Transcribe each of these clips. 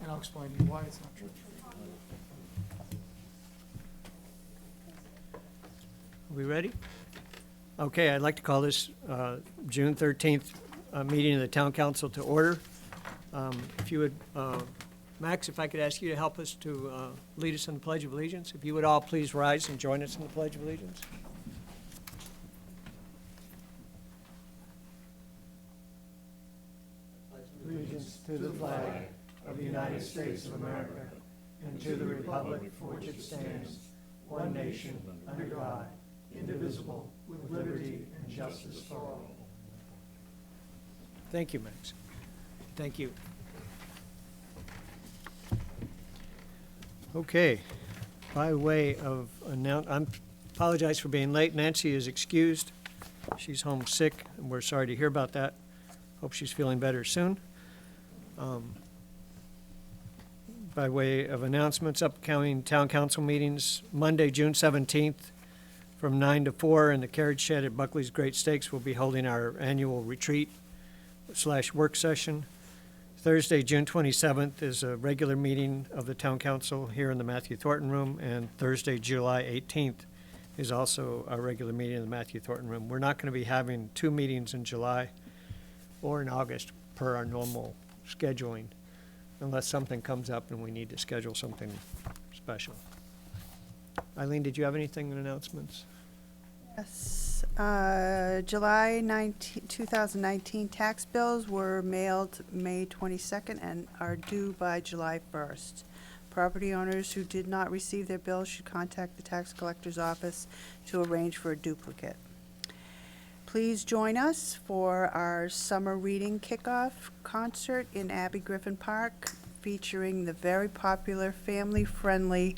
and I'll explain to you why it's not true. Are we ready? Okay, I'd like to call this June 13th meeting of the Town Council to order. If you would, Max, if I could ask you to help us to lead us in the Pledge of Allegiance. If you would all please rise and join us in the Pledge of Allegiance. Allegiance to the flag of the United States of America and to the republic for which it stands, one nation, under God, indivisible, with liberty and justice for all. Thank you, Max. Thank you. Okay, by way of I apologize for being late. Nancy is excused. She's home sick, and we're sorry to hear about that. Hope she's feeling better soon. By way of announcements, upcoming town council meetings, Monday, June 17th, from 9 to 4 in the carriage shed at Buckley's Great Stakes, we'll be holding our annual retreat/work session. Thursday, June 27th is a regular meeting of the town council here in the Matthew Thornton Room, and Thursday, July 18th is also a regular meeting in the Matthew Thornton Room. We're not going to be having two meetings in July or in August per our normal scheduling, unless something comes up and we need to schedule something special. Eileen, did you have anything in announcements? Yes. July 19, 2019 tax bills were mailed May 22nd and are due by July 1st. Property owners who did not receive their bills should contact the tax collector's office to arrange for a duplicate. Please join us for our summer reading kickoff concert in Abbey Griffin Park, featuring the very popular family-friendly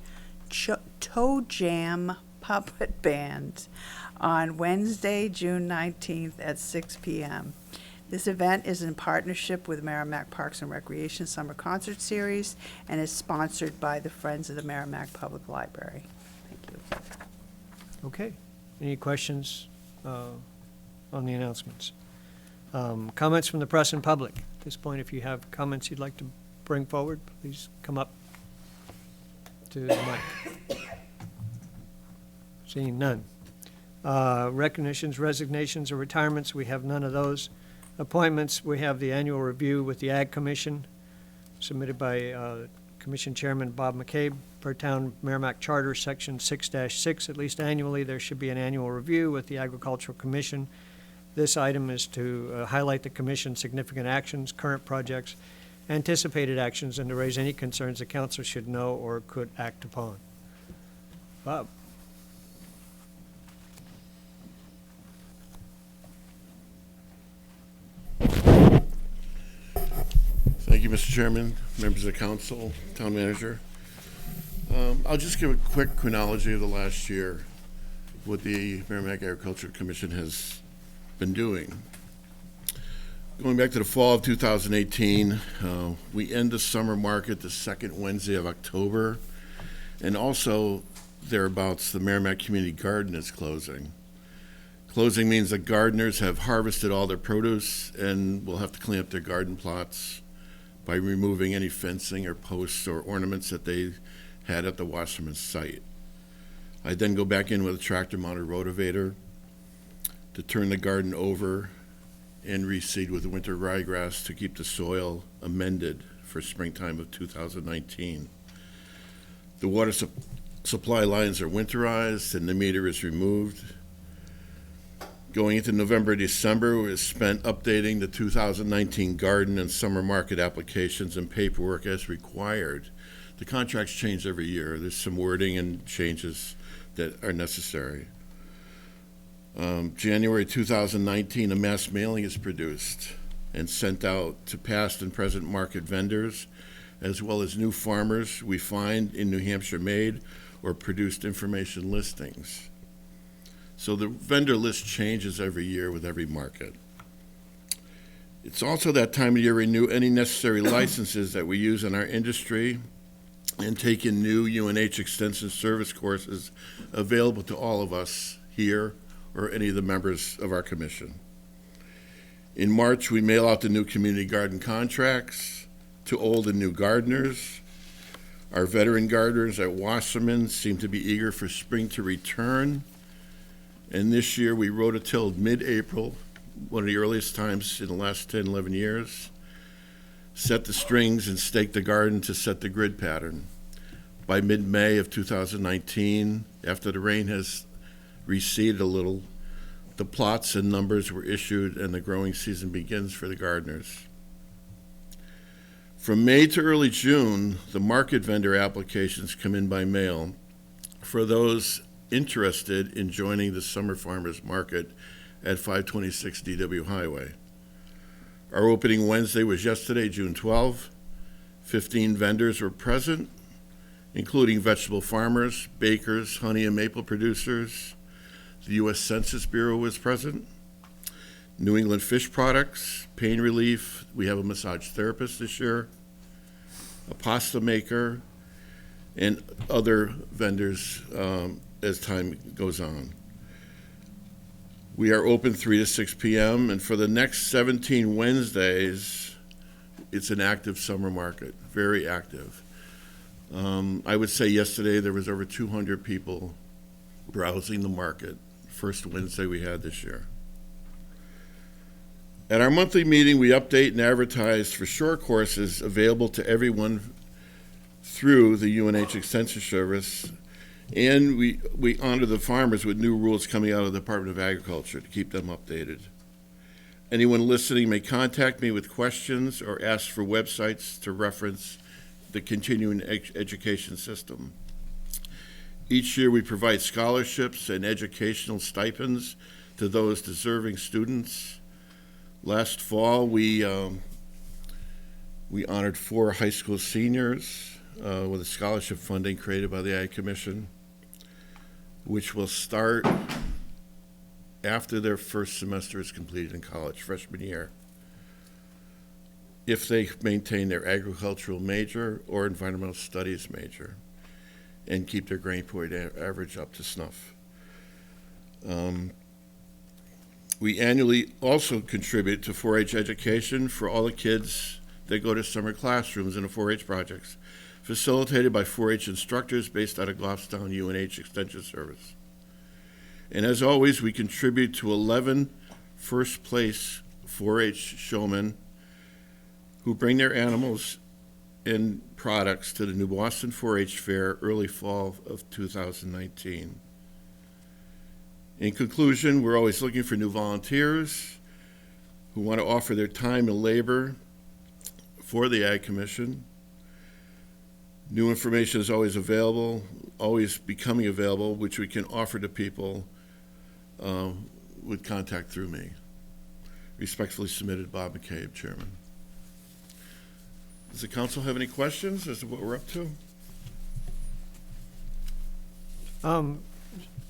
Toe Jam Puppet Band on Wednesday, June 19th at 6 p.m. This event is in partnership with Merrimack Parks and Recreation Summer Concert Series and is sponsored by the Friends of the Merrimack Public Library. Thank you. Okay. Any questions on the announcements? Comments from the press and public. At this point, if you have comments you'd like to bring forward, please come up to the mic. Seeing none. Recognitions, resignations, or retirements, we have none of those. Appointments, we have the annual review with the Ag Commission, submitted by Commission Chairman Bob McCabe. Per Town Merrimack Charter, Section 6-6, at least annually, there should be an annual review with the Agricultural Commission. This item is to highlight the Commission's significant actions, current projects, anticipated actions, and to raise any concerns the Council should know or could act upon. Bob? Thank you, Mr. Chairman, members of the council, town manager. I'll just give a quick chronology of the last year, what the Merrimack Agricultural Commission has been doing. Going back to the fall of 2018, we end the summer market the second Wednesday of October, and also thereabouts, the Merrimack Community Garden is closing. Closing means that gardeners have harvested all their produce and will have to clean up their garden plots by removing any fencing or posts or ornaments that they had at the Wasserman site. I then go back in with a tractor-mounted rotavator to turn the garden over and reseed with winter ryegrass to keep the soil amended for springtime of 2019. The water supply lines are winterized and the meter is removed. Going into November, December was spent updating the 2019 garden and summer market applications and paperwork as required. The contracts change every year. There's some wording and changes that are necessary. January 2019, a mass mailing is produced and sent out to past and present market vendors, as well as new farmers we find in New Hampshire made or produced information listings. So the vendor list changes every year with every market. It's also that time of year renew any necessary licenses that we use in our industry and take in new UNH extensive service courses available to all of us here or any of the members of our commission. In March, we mail out the new community garden contracts. to old and new gardeners. Our veteran gardeners at Wasserman seem to be eager for spring to return. And this year we rototilled mid-April, one of the earliest times in the last 10, 11 years. Set the strings and staked the garden to set the grid pattern. By mid-May of 2019, after the rain has receded a little, the plots and numbers were issued and the growing season begins for the gardeners. From May to early June, the market vendor applications come in by mail for those interested in joining the Summer Farmers Market at 526 DW Highway. Our opening Wednesday was yesterday, June 12. 15 vendors were present, including vegetable farmers, bakers, honey and maple producers. The U.S. Census Bureau was present. New England Fish Products, Pain Relief. We have a massage therapist this year, a pasta maker, and other vendors as time goes on. We are open 3 to 6 p.m., and for the next 17 Wednesdays, it's an active summer market, very active. I would say yesterday there was over 200 people browsing the market, first Wednesday we had this year. At our monthly meeting, we update and advertise for short courses available to everyone through the UNH Extension Service, and we honor the farmers with new rules coming out of the Department of Agriculture to keep them updated. Anyone listening may contact me with questions or ask for websites to reference the continuing education system. Each year we provide scholarships and educational stipends to those deserving students. Last fall, we honored 4 high school seniors with a scholarship funding created by the Ag Commission, which will start after their first semester is completed in college, freshman year, if they maintain their agricultural major or environmental studies major and keep their grade point average up to snuff. We annually also contribute to 4-H education for all the kids that go to summer classrooms in the 4-H projects, facilitated by 4-H instructors based out of Goffstown UNH Extension Service. And as always, we contribute to 11 first-place 4-H showmen who bring their animals and products to the New Boston 4-H Fair early fall of 2019. In conclusion, we're always looking for new volunteers who want to offer their time and labor for the Ag Commission. New information is always available, always becoming available, which we can offer to people with contact through me. Respectfully submitted, Bob McCabe, Chairman. Does the council have any questions as to what we're up to?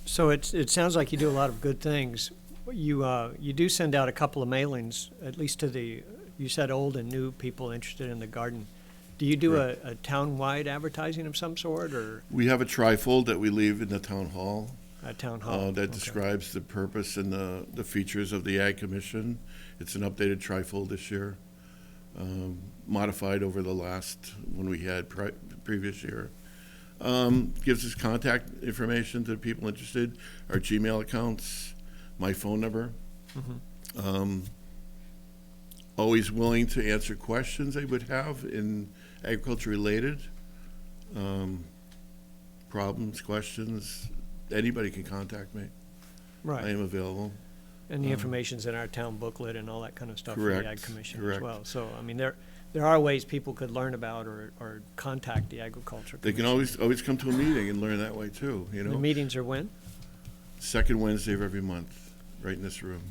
So it sounds like you do a lot of good things. You do send out a couple of mailings, at least to you said old and new people interested in the garden. Do you do a town-wide advertising of some sort, or We have a trifold that we leave in the town hall a town hall? that describes the purpose and the features of the Ag Commission. It's an updated trifold this year, modified over the last one we had previous year. Gives us contact information to people interested, our Gmail accounts, my phone number. Always willing to answer questions they would have in agriculture related problems, questions. Anybody can contact me. I Right, am available. and the information's in our town booklet and all that kind of stuff for the Ag Correct, Commission correct. as well. So, I mean, there are ways people could learn about or contact the Agriculture They Commission. can always come to a meeting and learn that way too, you The know? meetings are when? Second Wednesday of every month, right in this room.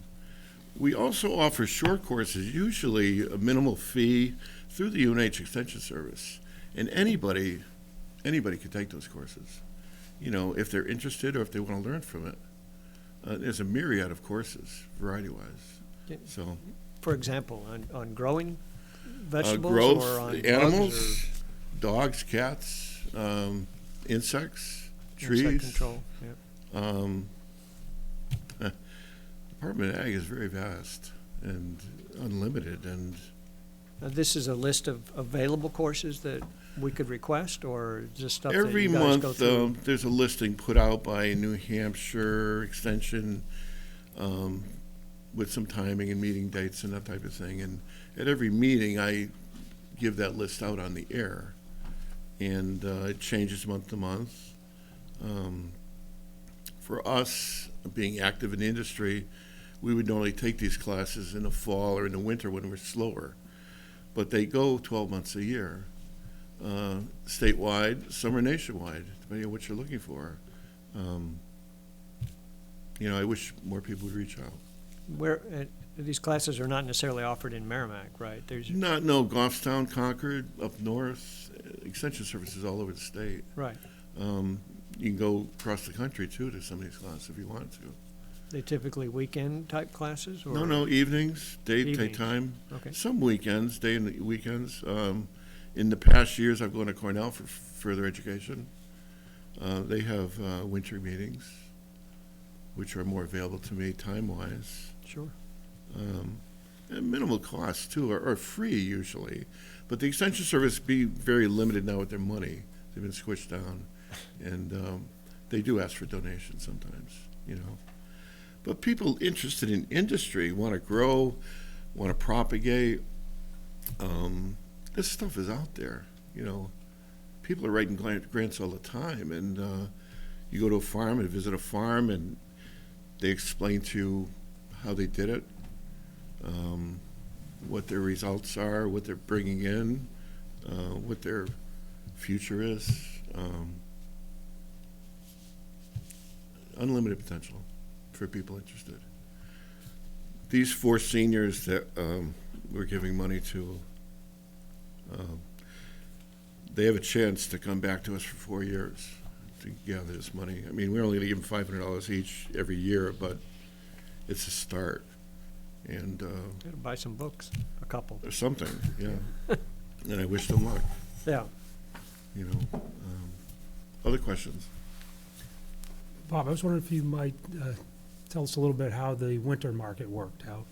We also offer short courses, usually a minimal fee, through the UNH Extension Service. And anybody can take those courses, you know, if they're interested or if they want to learn from it. There's a myriad of courses, variety-wise. Yeah. So, For example, on growing vegetables growth, or on bugs animals, dogs, cats, insects, or trees. insect control? Yeah. Department of Ag is very vast and unlimited, and This is a list of available courses that we could request, or is this stuff that Every you guys go month, through? there's a listing put out by New Hampshire Extension with some timing and meeting dates and that type of thing. And at every meeting, I give that list out on the air. And it changes month to month. For us, being active in the industry, we would normally take these classes in the fall or in the winter when we're slower. But they go 12 months a year, statewide, some are nationwide, depending on what you're looking for. I wish more people would reach out. Where, these classes are not necessarily offered in Merrimack, right? There's, No, Goffstown, Concord, up north, extension services all over the state. right. You can go across the country too to some of these classes if you want to. They typically weekend type classes, or? No, evenings, Evenings. daytime. Okay. Some weekends, day and weekends. In the past years, I've gone to Cornell for further education. They have winter meetings, which are more available to me time-wise. Sure. At minimal cost too, or free usually. But the extension service be very limited now with their money. They've been squished down, and they do ask for donations sometimes. But people interested in industry want to grow, want to propagate. This stuff is out there. People are writing grants all the time, and you go to a farm and visit a farm, and they explain to you how they did it, what their results are, what they're bringing in, what their future is. Unlimited potential for people interested. These 4 seniors that we're giving money to, they have a chance to come back to us for 4 years to gather this money. I mean, we're only going to give them $500 each every year, but it's a start. And Gotta buy some books, a couple. or something, yeah. And I wish them luck. Yeah. Other questions? Bob, I was wondering if you might tell us a little bit how the winter market worked out.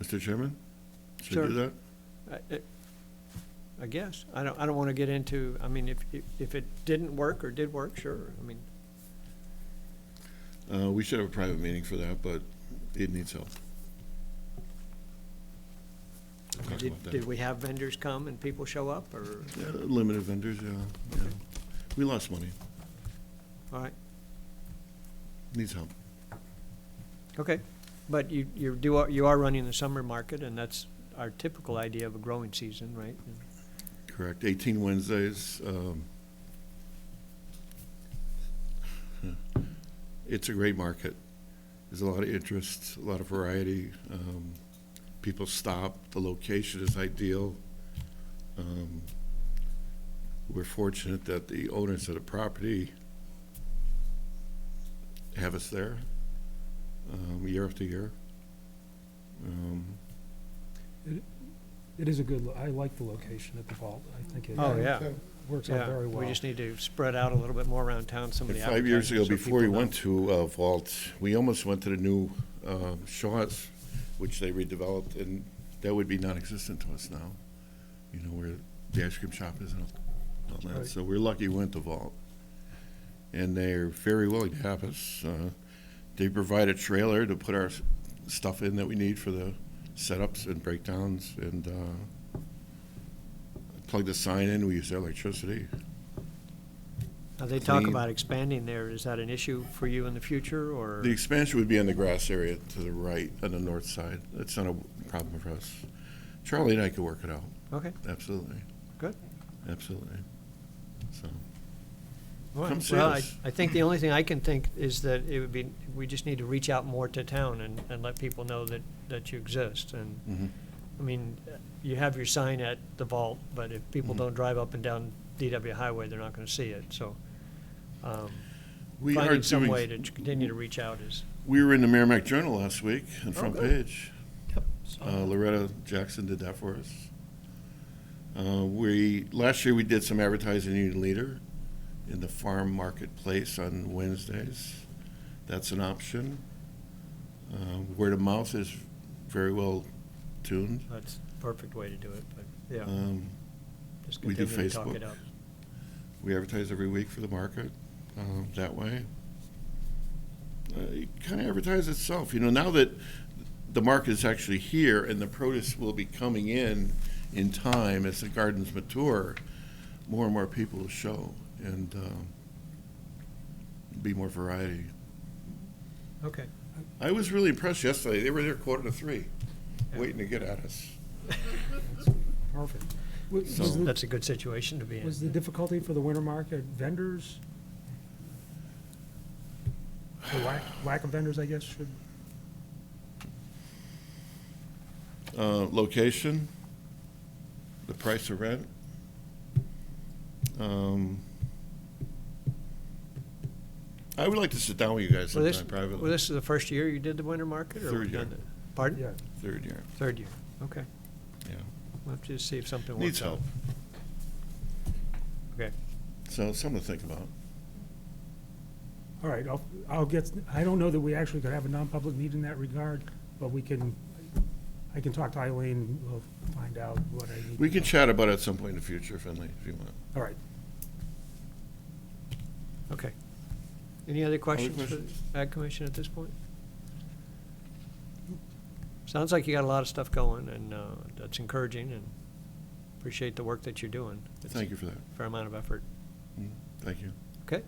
Mr. Chairman? Should Sure. I do that? I guess. I don't want to get into, I mean, if it didn't work or did work, sure. I mean, We should have a private meeting for that, but it needs help. Talk about that. did we have vendors come and people show up, or? Yeah, limited vendors, yeah. We lost money. All right, Needs help. okay. But you are running the summer market, and that's our typical idea of a growing season, right? Correct. 18 Wednesdays. It's a great market. There's a lot of interest, a lot of variety. People stop. The location is ideal. We're fortunate that the owners of the property have us there year after year. It is a good, I like the location at the vault. I think it Oh, yeah. works out Yeah, very well. we just need to spread out a little bit more around town, some of And the 5 years ago, advertising, so before we people know. went to Vault, we almost went to the new Shaw's, which they redeveloped, and that would be non-existent to us now. Where the ice cream shop is and all that. Right. So we're lucky we went to Vault. And they're very willing to have us. They provide a trailer to put our stuff in that we need for the setups and breakdowns, and plug the sign in, we use their electricity. Now, they talk clean. about expanding there. Is that an issue for you in the future, or? The expansion would be on the grass area to the right, on the north side. That's not a problem for us. Charlie and I could work it out, Okay, absolutely. good. Absolutely. So, All right. Come see Well, us. I think the only thing I can think is that it would be, we just need to reach out more to town and let people know that you exist. And, mhm. I mean, you have your sign at the vault, but if people Mhm. don't drive up and down DW Highway, they're not gonna see it, so. We are Finding some doing- way to continue to reach out is, We were in the Merrimack Journal last week, on front good. page. Loretta Jackson did that for us. Last year we did some advertising in Union Leader in the farm marketplace on Wednesdays. That's an option. Word of mouth is very well tuned. That's a perfect way to do it, but, yeah, just We do continue to talk Facebook. it up. We advertise every week for the market that way. It kind of advertises itself. You know, now that the market is actually here and the produce will be coming in time as the gardens mature, more and more people will show and be more variety. Okay. I was really impressed yesterday. They were there 2:45, Yeah. waiting to get at us. Perfect. So- That's a good situation to be in. Was the difficulty for the winter market vendors? The lack of vendors, I guess, should, Location, the price of rent. I would like to sit down with you guys Well, this, sometime privately. well, this is the first year you did the winter market, or? Third we've year. done it? Pardon? yeah. Third year, Third year, okay. yeah. We'll have to just see if something works Needs out. help. Okay. So something to think about. All right, I'll get, I don't know that we actually could have a non-public meeting in that regard, but I can talk to Eileen, we'll find out what I need. We to can know. chat about it at some point in the future, Finley, if you want. All right. Okay. Any other questions for questions? the Ag Commission at this point? Sounds like you got a lot of stuff going, and that's encouraging, and appreciate the work that you're doing. It's Thank you for that. a fair amount of effort. Thank you. Okay?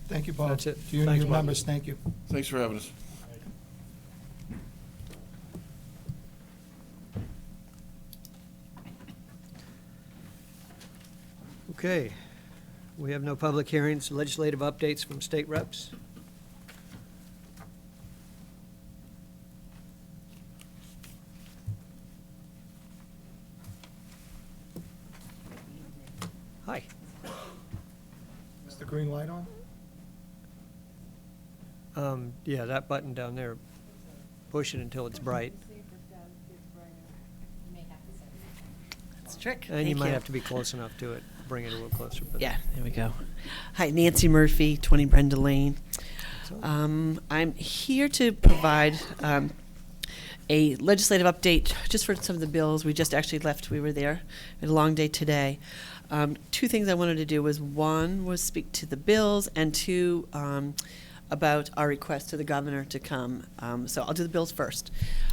Thank you, Bob. That's it. To you and Thanks, your Bob. members, thank you. Thanks for having us. Okay. We have no public hearings, legislative updates from state reps. Hi. Is the green light on? Yeah, that button down there, push it until it's bright. It's a trick. And you Thank might have to be close enough to it, bring it a little closer. But Yeah, there we go. Hi, Nancy Murphy, 20 Brenda Lane. I'm here to provide a legislative update just for some of the bills. We just actually left, we were there. We had a long day today. Two things I wanted to do was, one was speak to the bills, and two, about our request to the governor to come. So I'll do the bills first.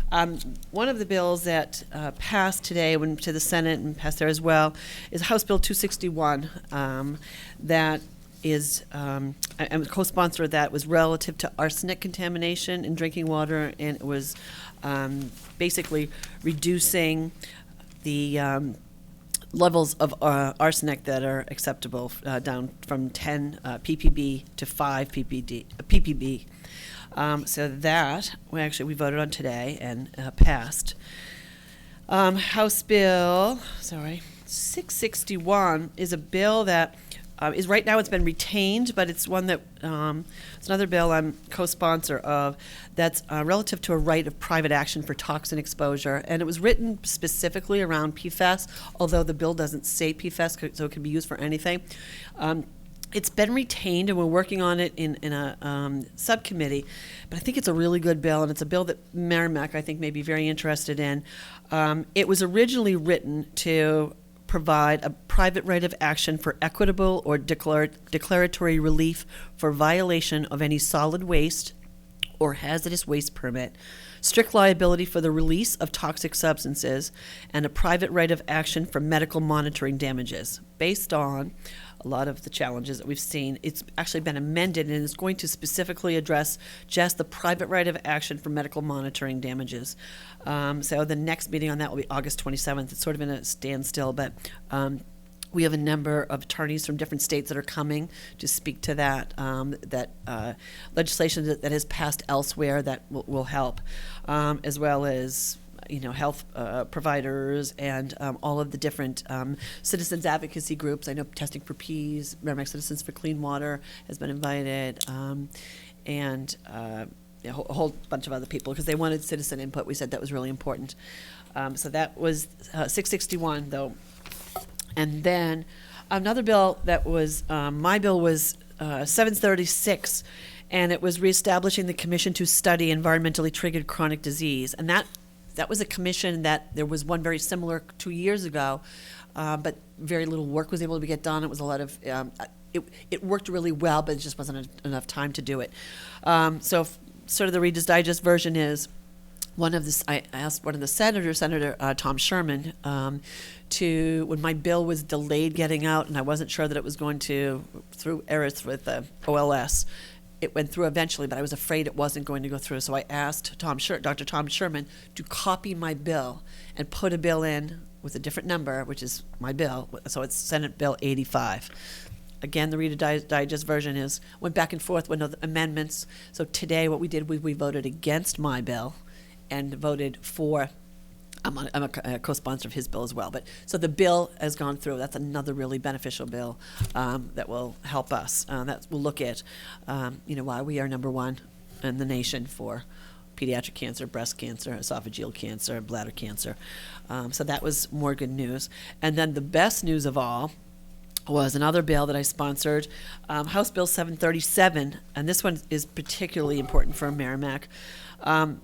One of the bills that passed today, went to the Senate and passed there as well, is House Bill 261. That is, I'm a co-sponsor of that, was relative to arsenic contamination in drinking water, and it was basically reducing the levels of arsenic that are acceptable down from 10 ppb to 5 ppb. So that we voted on today and passed. House Bill 661 is a bill that is right now, it's been retained, but it's one that it's another bill I'm co-sponsor of that's relative to a right of private action for toxin exposure, and it was written specifically around PFAS, although the bill doesn't say PFAS, so it can be used for anything. It's been retained, and we're working on it in a subcommittee, but I think it's a really good bill, and it's a bill that Merrimack, I think, may be very interested in. It was originally written to provide a private right of action for equitable or declaratory relief for violation of any solid waste or hazardous waste permit, strict liability for the release of toxic substances, and a private right of action for medical monitoring damages. Based on a lot of the challenges that we've seen, it's actually been amended, and it's going to specifically address just the private right of action for medical monitoring damages. So the next meeting on that will be August 27th. It's sort of in a standstill, but we have a number of attorneys from different states that are coming to speak to that legislation that has passed elsewhere that will help, as well as health providers and all of the different citizens advocacy groups. I know Testing for Peas, Merrimack Citizens for Clean Water has been invited, and a whole bunch of other people, because they wanted citizen input. We said that was really important. So that was 661, though. And then another bill that was, my bill was 736, and it was reestablishing the Commission to Study Environmentally Triggered Chronic Disease. And that that was a commission that, there was one very similar 2 years ago, but very little work was able to get done. It was a lot of, it worked really well, but it just wasn't enough time to do it. Sort of the Reader's Digest version is, I asked one of the senators, Senator Tom Sherman, when my bill was delayed getting out, and I wasn't sure that it was going to, through errors with the OLS, it went through eventually, but I was afraid it wasn't going to go through. So I asked Dr. Tom Sherman to copy my bill and put a bill in with a different number, which is my bill. So it's Senate Bill 85. Again, the Reader Digest version went back and forth with other amendments. So today what we did, we voted against my bill and voted for, I'm a co-sponsor of his bill as well. But so the bill has gone through. That's another really beneficial bill that will help us. That will look at, why we are number one in the nation for pediatric cancer, breast cancer, esophageal cancer, bladder cancer. So that was more good news. And then the best news of all was another bill that I sponsored, House Bill 737, and this one is particularly important for Merrimack.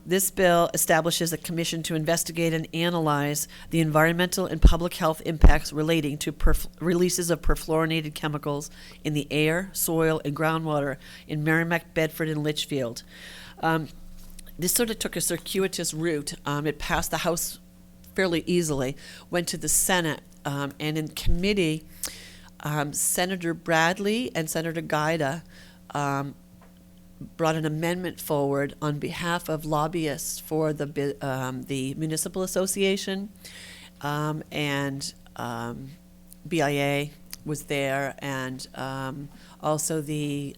This bill establishes a commission to investigate and analyze the environmental and public health impacts relating to releases of perfluorinated chemicals in the air, soil, and groundwater in Merrimack, Bedford, and Litchfield. This sort of took a circuitous route. It passed the House fairly easily, went to the Senate, and in committee, Senator Bradley and Senator Guida brought an amendment forward on behalf of lobbyists for the Municipal Association, and BIA was there, and also the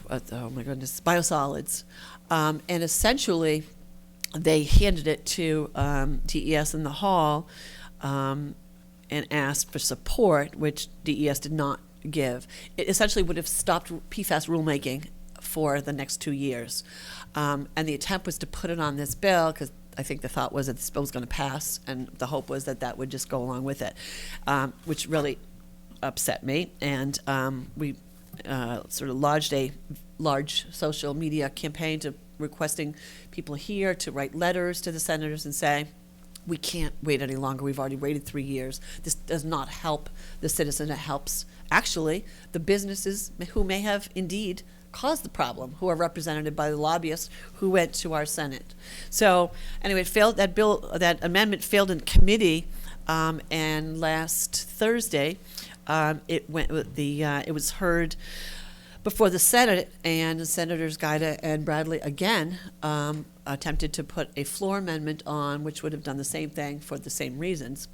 biosolids, and essentially they handed it to DES in the hall and asked for support, which DES did not give. It essentially would have stopped PFAS rulemaking for the next 2 years. And the attempt was to put it on this bill, because I think the thought was that this bill was going to pass, and the hope was that that would just go along with it, which really upset me. And we sort of lodged a large social media campaign requesting people here to write letters to the senators and say, we can't wait any longer. We've already waited 3 years. This does not help the citizen. It helps, actually, the businesses who may have indeed caused the problem, who are represented by the lobbyists who went to our Senate. So anyway, it failed. That amendment failed in committee, and last Thursday, it was heard before the Senate, and Senators Guida and Bradley again attempted to put a floor amendment on, which would have done the same thing for the same reasons.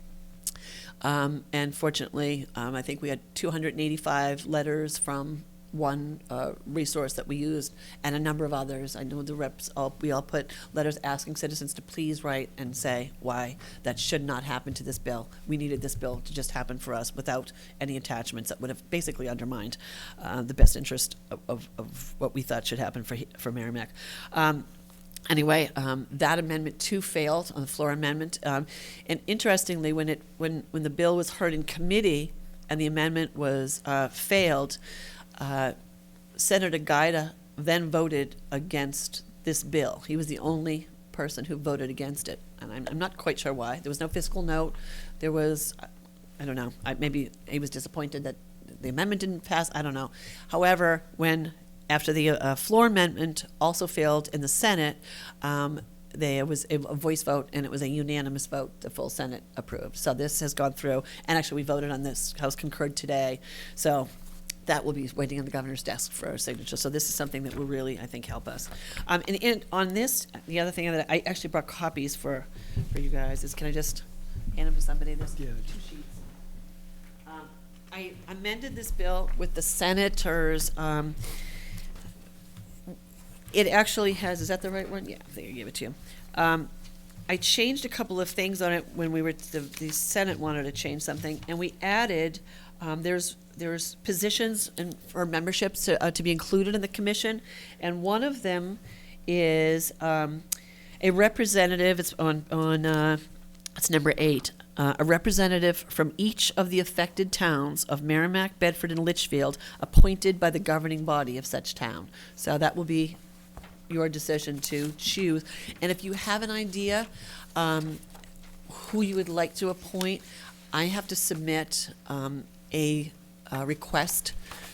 And fortunately, I think we had 285 letters from one resource that we used, and a number of others. I know the reps, we all put letters asking citizens to please write and say why that should not happen to this bill. We needed this bill to just happen for us without any attachments that would have basically undermined the best interest of what we thought should happen for Merrimack. Anyway, that amendment too failed on the floor amendment. And interestingly, when the bill was heard in committee and the amendment was failed, Senator Guida then voted against this bill. He was the only person who voted against it, and I'm not quite sure why. There was no fiscal note. There was, I don't know, maybe he was disappointed that the amendment didn't pass. I don't know. However, after the floor amendment also failed in the Senate, there was a voice vote, and it was a unanimous vote. The full Senate approved. So this has gone through, and actually we voted on this. House concurred today. So that will be waiting on the governor's desk for our signature. So this is something that will really, I think, help us. And on this, the other thing that I actually brought copies for you guys is, can I just hand them to somebody? There's 2 sheets. I amended this bill with the senators. It actually has, is that the right one? Yeah, I think I gave it to you. I changed a couple of things on it when the Senate wanted to change something, and we added, there's positions for memberships to be included in the commission, and one of them is a representative. It's it's number 8. A representative from each of the affected towns of Merrimack, Bedford, and Litchfield, appointed by the governing body of such town. So that will be your decision to choose. And if you have an idea who you would like to appoint, I have to submit a request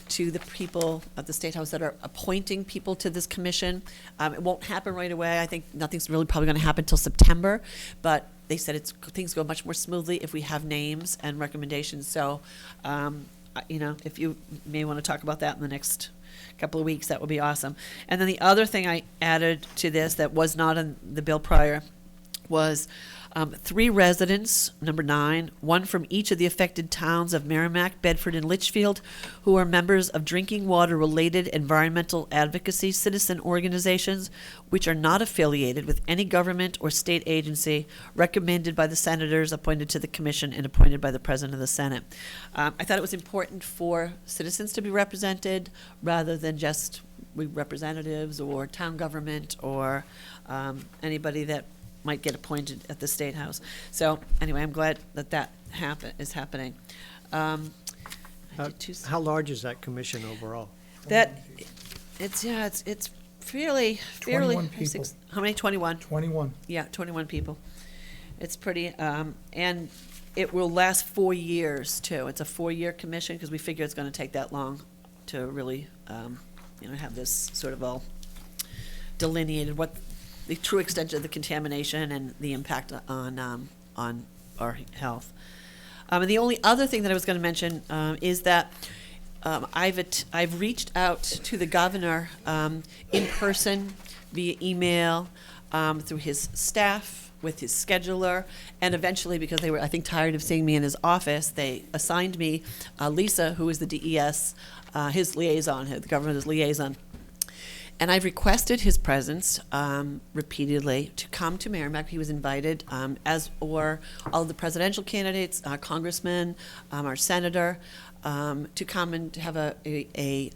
to the people at the State House that are appointing people to this commission. It won't happen right away. I think nothing's really probably going to happen until September, but they said things go much more smoothly if we have names and recommendations. So, if you may want to talk about that in the next couple of weeks, that would be awesome. And then the other thing I added to this that was not in the bill prior was 3 residents, number 9, 1 from each of the affected towns of Merrimack, Bedford, and Litchfield, who are members of drinking water-related environmental advocacy citizen organizations, which are not affiliated with any government or state agency, recommended by the senators appointed to the commission and appointed by the President of the Senate. I thought it was important for citizens to be represented rather than just representatives or town government or anybody that might get appointed at the State House. So anyway, I'm glad that is happening. I did two- How large is that commission overall? It's fairly 21 people. How many? 21. 21. Yeah, 21 people. It's pretty, and it will last 4 years too. It's a 4-year commission because we figure it's going to take that long to really, have this sort of all delineated what the true extent of the contamination and the impact on our health. And the only other thing that I was going to mention is that I've reached out to the governor in person, via email, through his staff, with his scheduler, and eventually, because they were, I think, tired of seeing me in his office, they assigned me Lisa, who is the DES, his liaison, the governor's liaison. And I've requested his presence repeatedly to come to Merrimack. He was invited, as or all of the presidential candidates, congressmen, our senator, to come and have a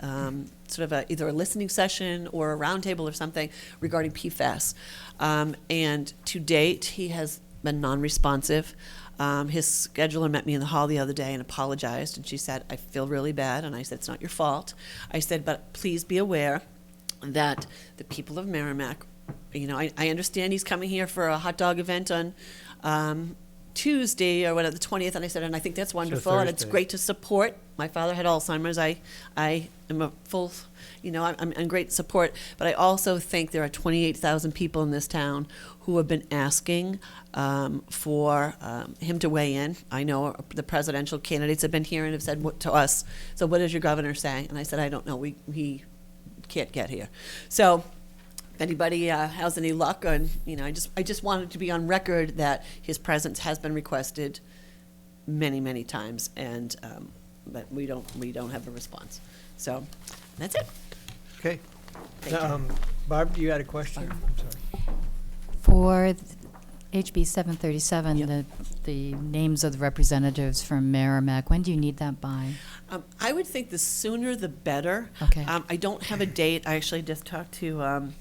sort of either a listening session or a roundtable or something regarding PFAS. And to date, he has been non-responsive. His scheduler met me in the hall the other day and apologized, and she said, "I feel really bad." And I said, "It's not your fault." I said, "But please be aware that the people of Merrimack, I understand he's coming here for a hot dog event on Tuesday or whatever, the 20th," and I said, "And I think that's wonderful, and it's Thursday. great to support." My father had Alzheimer's. I am a full, I'm in great support, but I also think there are 28,000 people in this town who have been asking for him to weigh in. I know the presidential candidates have been here and have said to us, "So what is your governor saying?" And I said, "I don't know. He can't get here." So if anybody has any luck on, I just wanted to be on record that his presence has been requested many, many times, and but we don't have a response. So that's it. Okay. Thank you. Barb, you had a question? I'm sorry. For HB 737, the names of the representatives from Merrimack, when do you need that by? I would think the sooner the better. Okay. I don't have a date. I actually just talked to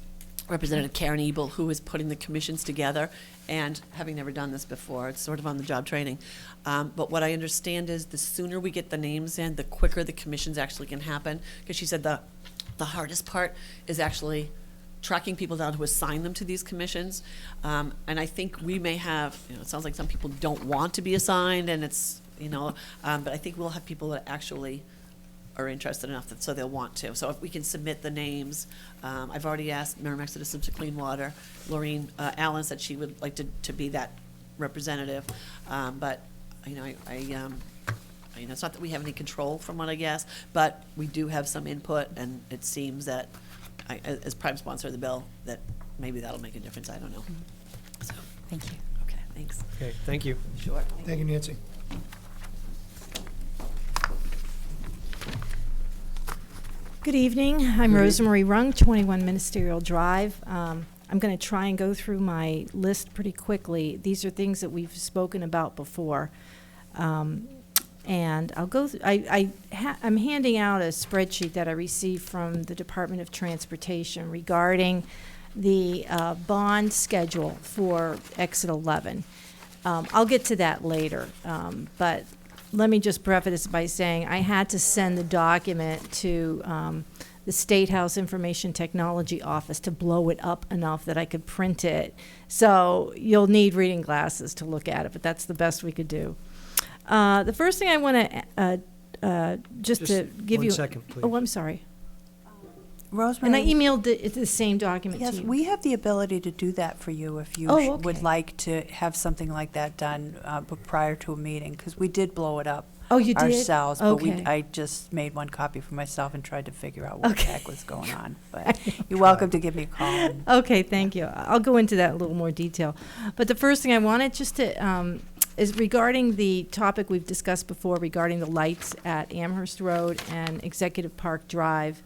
Representative Karen Ebel, who is putting the commissions together, and having never done this before, it's sort of on the job training. But what I understand is the sooner we get the names in, the quicker the commissions actually can happen. Because she said the hardest part is actually tracking people down who assign them to these commissions. And I think we may have, it sounds like some people don't want to be assigned, and it's, but I think we'll have people that actually are interested enough so they'll want to. So if we can submit the names, I've already asked Merrimack Citizens for Clean Water. Laureen Allen said she would like to be that representative. But, it's not that we have any control from what I guess, but we do have some input, and it seems that as prime sponsor of the bill, that maybe that'll make a difference. I don't know. So, Thank you. okay, thanks. Okay, thank you. Sure. Thank you, Nancy. Good evening. I'm Rosemarie Rung, 21 Ministerial Drive. I'm going to try and go through my list pretty quickly. These are things that we've spoken about before. And I'll go through, I'm handing out a spreadsheet that I received from the Department of Transportation regarding the bond schedule for Exit 11. I'll get to that later, but let me just preface this by saying I had to send the document to the State House Information Technology Office to blow it up enough that I could print it. So you'll need reading glasses to look at it, but that's the best we could do. The first thing I want to, just to give you. 1 second, please. Oh, I'm sorry. Rosemary. And I emailed the same document to Yes, you. we have the ability to do that for you if you Oh, would okay. like to have something like that done prior to a meeting, because we did blow it up Oh, you did? ourselves. But Okay. I just made one copy for myself and tried to figure out what the Okay. heck was going on. But you're welcome to give me a call. And Okay, thank you. I'll go into that in a little more detail. But the first thing I wanted just to, is regarding the topic we've discussed before regarding the lights at Amherst Road and Executive Park Drive.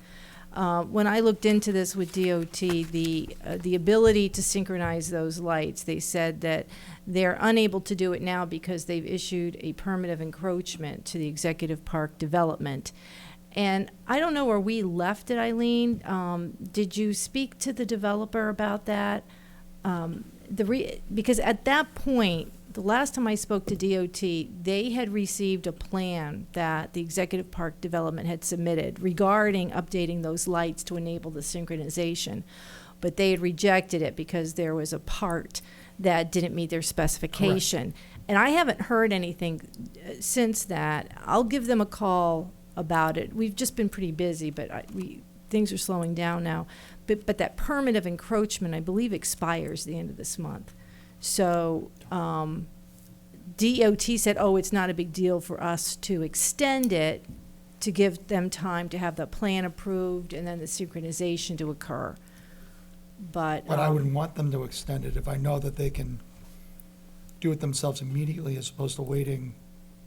When I looked into this with DOT, the ability to synchronize those lights, they said that they're unable to do it now because they've issued a permit of encroachment to the Executive Park development. And I don't know where we left it, Eileen. Did you speak to the developer about that? Because at that point, the last time I spoke to DOT, they had received a plan that the Executive Park Development had submitted regarding updating those lights to enable the synchronization. But they had rejected it because there was a part that didn't meet their specification. And I haven't heard anything since that. I'll give them a call about it. We've just been pretty busy, but things are slowing down now. But that permit of encroachment, I believe, expires the end of this month. So DOT said, oh, it's not a big deal for us to extend it to give them time to have the plan approved and then the synchronization to occur. But I would want them to extend it if I know that they can do it themselves immediately as opposed to waiting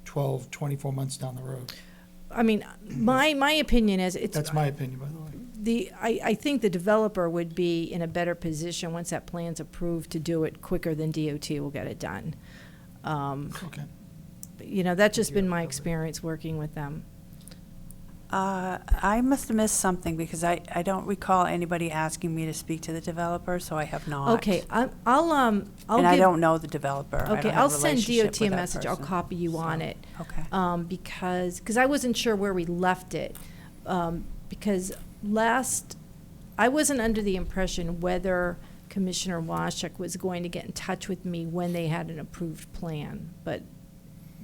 12, 24 months down the road. I mean, my opinion is That's my opinion, by the way. I think the developer would be in a better position once that plan's approved to do it quicker than DOT will get it done. Okay. You know, that's just been my experience working with them. I must have missed something because I don't recall anybody asking me to speak to the developer, so I have not. Okay, I'll And I don't know the developer. I Okay, don't have I'll a send relationship DOT with a that message. I'll person. copy you on So, it. Okay. Because I wasn't sure where we left it. Because I wasn't under the impression whether Commissioner Washek was going to get in touch with me when they had an approved plan. But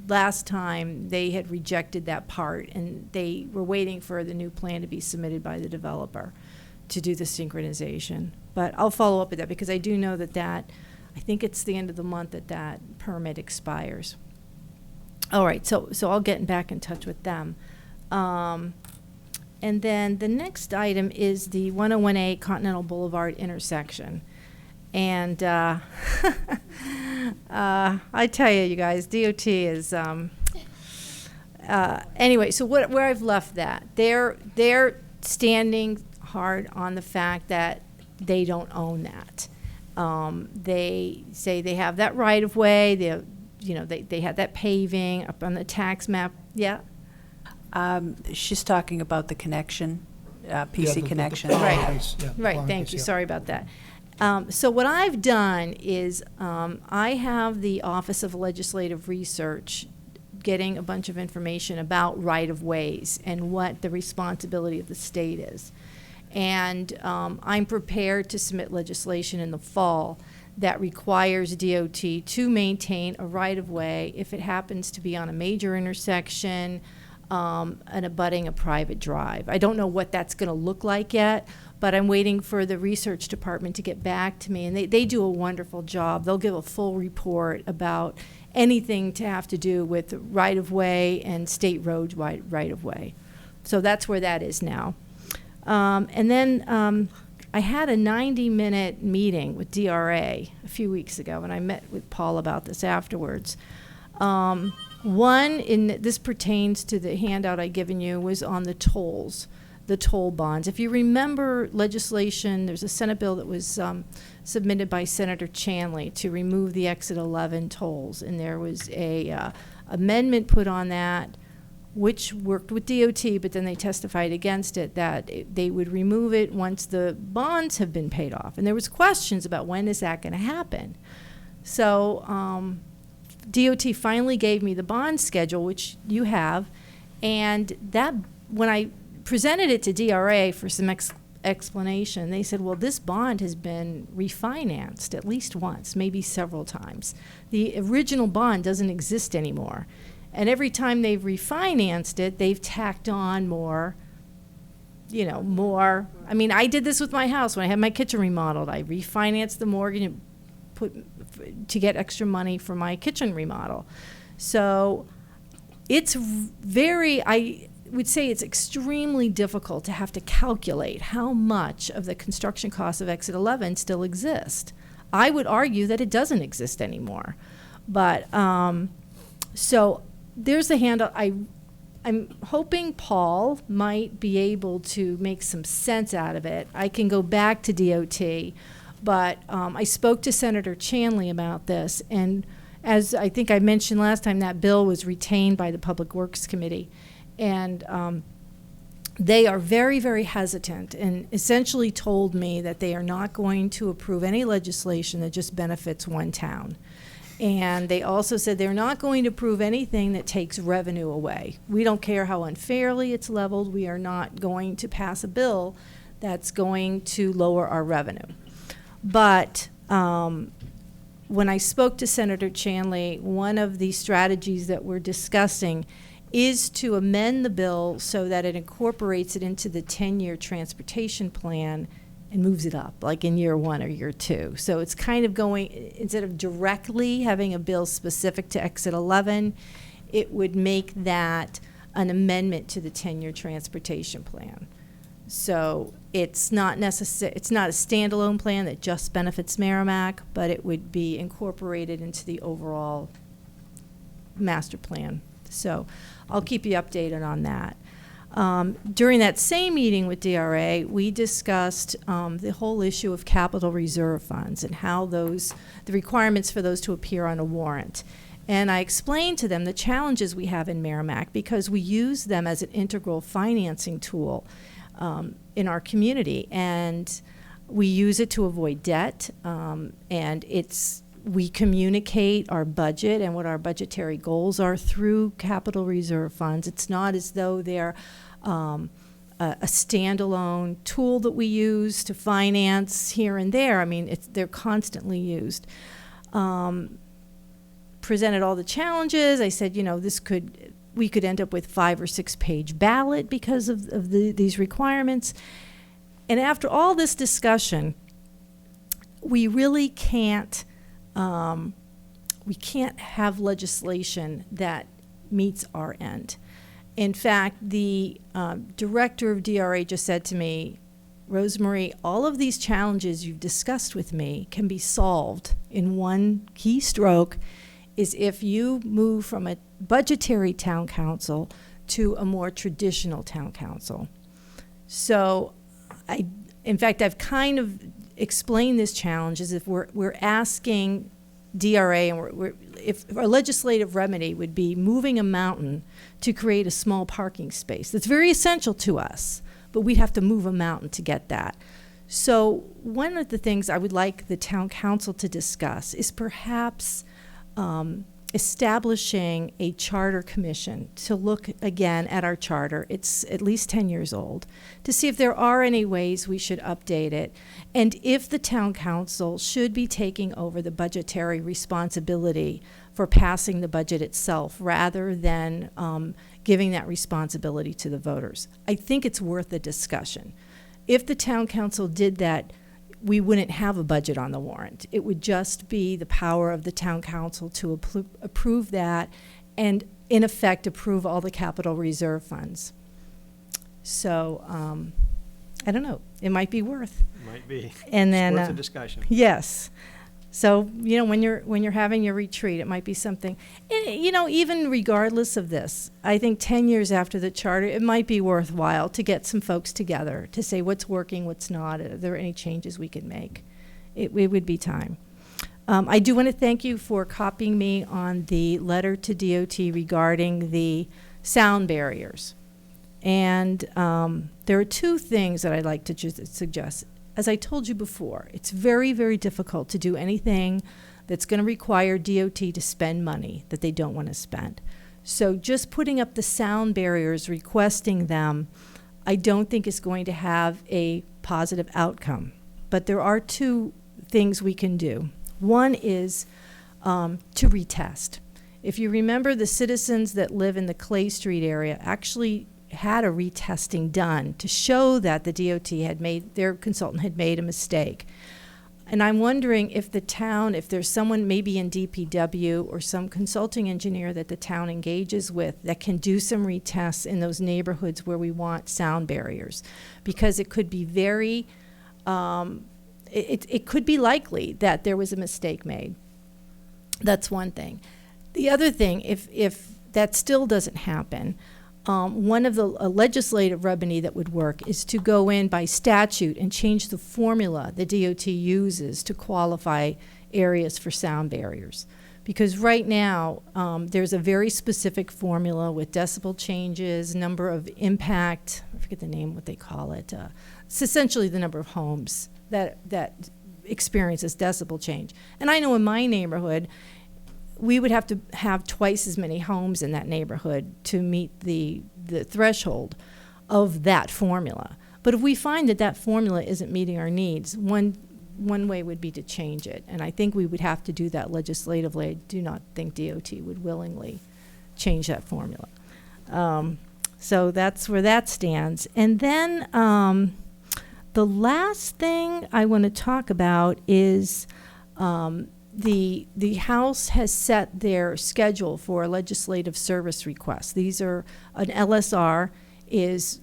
last time, they had rejected that part, and they were waiting for the new plan to be submitted by the developer to do the synchronization. But I'll follow up with that, because I do know that I think it's the end of the month that permit expires. All right, so I'll get back in touch with them. And then the next item is the 101A Continental Boulevard intersection. And I tell you guys, DOT is, anyway, so where I've left that, they're standing hard on the fact that they don't own that. They say they have that right of way, they had that paving up on the tax map, yeah? She's talking about the connection, Yeah, PC the connection. Right. piece, yeah, the Right, long thank piece, you, yeah. sorry about that. So what I've done is, I have the Office of Legislative Research getting a bunch of information about right-of-ways and what the responsibility of the state is. And I'm prepared to submit legislation in the fall that requires DOT to maintain a right-of-way if it happens to be on a major intersection and abutting a private drive. I don't know what that's going to look like yet, but I'm waiting for the research department to get back to me, and they do a wonderful job. They'll give a full report about anything to have to do with right-of-way and state road right-of-way. So that's where that is now. And then I had a 90-minute meeting with DRA a few weeks ago, and I met with Paul about this afterwards. This pertains to the handout I'd given you, was on the tolls, the toll bonds. If you remember legislation, there's a Senate bill that was submitted by Senator Chanley to remove the Exit 11 tolls, and there was a amendment put on that, which worked with DOT, but then they testified against it, that they would remove it once the bonds have been paid off. And there was questions about when is that going to happen. So DOT finally gave me the bond schedule, which you have, and that when I presented it to DRA for some explanation. They said, well, this bond has been refinanced at least once, maybe several times. The original bond doesn't exist anymore. And every time they've refinanced it, they've tacked on more, more. I mean, I did this with my house when I had my kitchen remodeled. I refinanced the mortgage and to get extra money for my kitchen remodel. So it's I would say it's extremely difficult to have to calculate how much of the construction cost of Exit 11 still exist. I would argue that it doesn't exist anymore. But, so there's the handout. I'm hoping Paul might be able to make some sense out of it. I can go back to DOT, but I spoke to Senator Chanley about this, and as I think I mentioned last time, that bill was retained by the Public Works Committee, and they are very, very hesitant and essentially told me that they are not going to approve any legislation that just benefits one town. And they also said they're not going to approve anything that takes revenue away. We don't care how unfairly it's leveled. We are not going to pass a bill that's going to lower our revenue. But when I spoke to Senator Chanley, one of the strategies that we're discussing is to amend the bill so that it incorporates it into the 10-year transportation plan and moves it up, like in year 1 or year 2. So it's kind of going, instead of directly having a bill specific to Exit 11, it would make that an amendment to the 10-year transportation plan. So it's not it's not a standalone plan that just benefits Merrimack, but it would be incorporated into the overall master plan. So I'll keep you updated on that. During that same meeting with DRA, we discussed the whole issue of capital reserve funds and how the requirements for those to appear on a warrant. And I explained to them the challenges we have in Merrimack because we use them as an integral financing tool in our community. And we use it to avoid debt, and we communicate our budget and what our budgetary goals are through capital reserve funds. It's not as though they're a standalone tool that we use to finance here and there. I mean, they're constantly used. Presented all the challenges. I said, we could end up with 5 or 6 page ballot because of these requirements. And after all this discussion, we really can't have legislation that meets our end. In fact, the director of DRA just said to me, Rosemarie, all of these challenges you've discussed with me can be solved in one key stroke, is if you move from a budgetary town council to a more traditional town council. So in fact, I've kind of explained this challenge as if we're asking DRA, and if our legislative remedy would be moving a mountain to create a small parking space. That's very essential to us, but we'd have to move a mountain to get that. So one of the things I would like the town council to discuss is perhaps establishing a charter commission to look again at our charter. It's at least 10 years old, to see if there are any ways we should update it, and if the town council should be taking over the budgetary responsibility for passing the budget itself rather than giving that responsibility to the voters. I think it's worth a discussion. If the town council did that, we wouldn't have a budget on the warrant. It would just be the power of the town council to approve that and, in effect, approve all the capital reserve funds. So, I don't know. It might be worth. Might be. And then, it's worth a discussion. Yes. So, when you're having your retreat, it might be something. Even regardless of this, I think 10 years after the charter, it might be worthwhile to get some folks together to say what's working, what's not. Are there any changes we can make? It would be time. I do want to thank you for copying me on the letter to DOT regarding the sound barriers. And there are 2 things that I'd like to just suggest. As I told you before, it's very, very difficult to do anything that's going to require DOT to spend money that they don't want to spend. So just putting up the sound barriers, requesting them, I don't think is going to have a positive outcome. But there are two things we can do. One is to retest. If you remember, the citizens that live in the Clay Street area actually had a retesting done to show that the DOT had made, their consultant had made a mistake. And I'm wondering if the town, if there's someone maybe in DPW or some consulting engineer that the town engages with that can do some retests in those neighborhoods where we want sound barriers. Because it could be very, it could be likely that there was a mistake made. That's one thing. The other thing, if that still doesn't happen, one of the legislative remedy that would work is to go in by statute and change the formula the DOT uses to qualify areas for sound barriers. Because right now, there's a very specific formula with decibel changes, number of impact, I forget the name, what they call it. It's essentially the number of homes that experiences decibel change. And I know in my neighborhood, we would have to have twice as many homes in that neighborhood to meet the threshold of that formula. But if we find that that formula isn't meeting our needs, one way would be to change it. And I think we would have to do that legislatively. I do not think DOT would willingly change that formula. So that's where that stands. And then the last thing I want to talk about is the House has set their schedule for legislative service requests. These are, an LSR is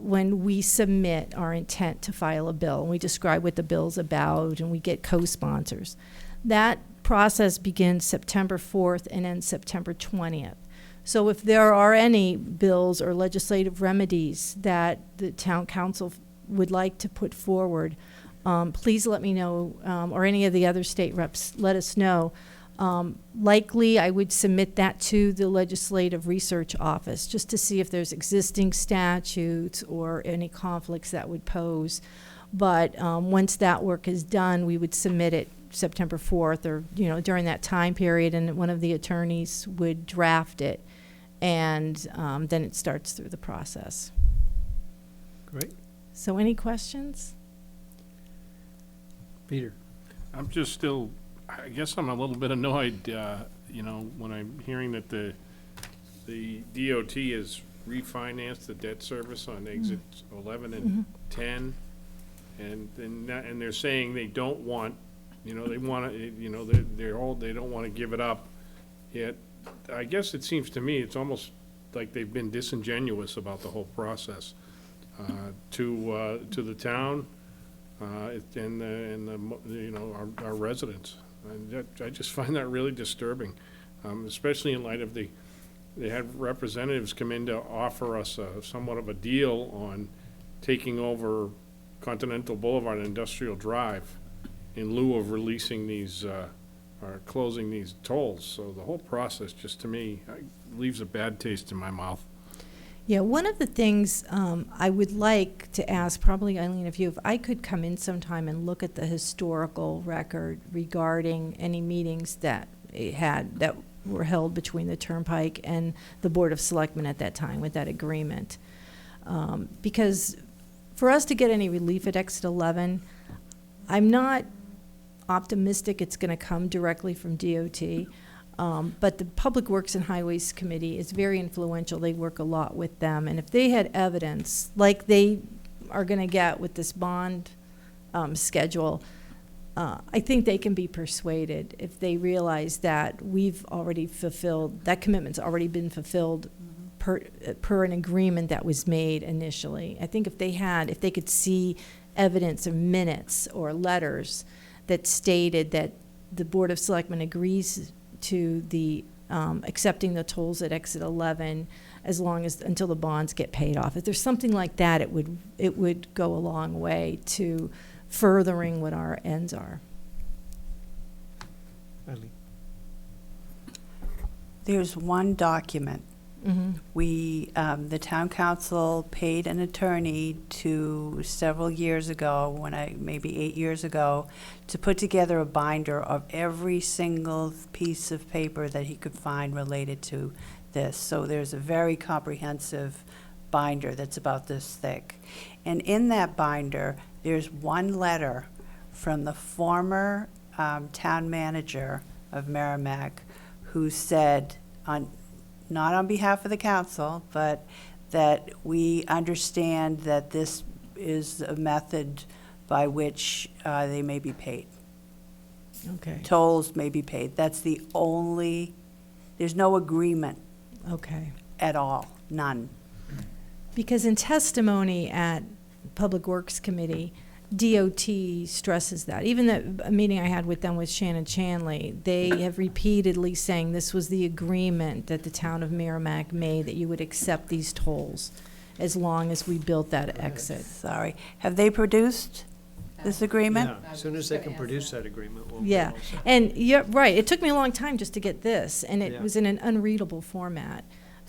when we submit our intent to file a bill, and we describe what the bill's about, and we get co-sponsors. That process begins September 4th and ends September 20th. So if there are any bills or legislative remedies that the town council would like to put forward, please let me know, or any of the other state reps, let us know. Likely, I would submit that to the Legislative Research Office just to see if there's existing statutes or any conflicts that would pose. But once that work is done, we would submit it September 4th or, during that time period, and one of the attorneys would draft it, and then it starts through the process. Great. So any questions? Peter? I'm just still, I guess I'm a little bit annoyed, when I'm hearing that the DOT has refinanced the debt service on exits 11 and 10, and they're saying they don't want, they want to, they don't want to give it up. Yet, I guess it seems to me it's almost like they've been disingenuous about the whole process to the town. And our residents. And I just find that really disturbing, especially in light of they had representatives come in to offer us somewhat of a deal on taking over Continental Boulevard and Industrial Drive in lieu of releasing these, or closing these tolls. So the whole process, just to me, leaves a bad taste in my mouth. Yeah, one of the things I would like to ask, probably Eileen, if I could come in sometime and look at the historical record regarding any meetings that were held between the Turnpike and the Board of Selectmen at that time with that agreement. Because for us to get any relief at Exit 11, I'm not optimistic it's going to come directly from DOT. But the Public Works and Highways Committee is very influential. They work a lot with them. And if they had evidence, like they are going to get with this bond schedule, I think they can be persuaded if they realize that we've already fulfilled, that commitment's already been fulfilled per an agreement that was made initially. I think if they could see evidence or minutes or letters that stated that the Board of Selectmen agrees to the accepting the tolls at Exit 11 until the bonds get paid off. If there's something like that, it would go a long way to furthering what our ends are. Eileen? There's one document. Mm-hmm. The town council paid an attorney several years ago, maybe 8 years ago, to put together a binder of every single piece of paper that he could find related to this. So there's a very comprehensive binder that's about this thick. And in that binder, there's one letter from the former town manager of Merrimack who said, not on behalf of the council, but that we understand that this is a method by which they may be paid. Okay, Tolls may be paid. That's the only, there's no agreement okay. at all, none. Because in testimony at Public Works Committee, DOT stresses that. Even the meeting I had with them with Shannon Chanley, they have repeatedly saying this was the agreement that the town of Merrimack made, that you would accept these tolls as long as we built that exit. Sorry. Have they produced this agreement? Yeah, as soon as they can produce that agreement, we'll. Yeah, we'll set. and you're right, it took me a long time just to get this, and it Yeah. was in an unreadable format.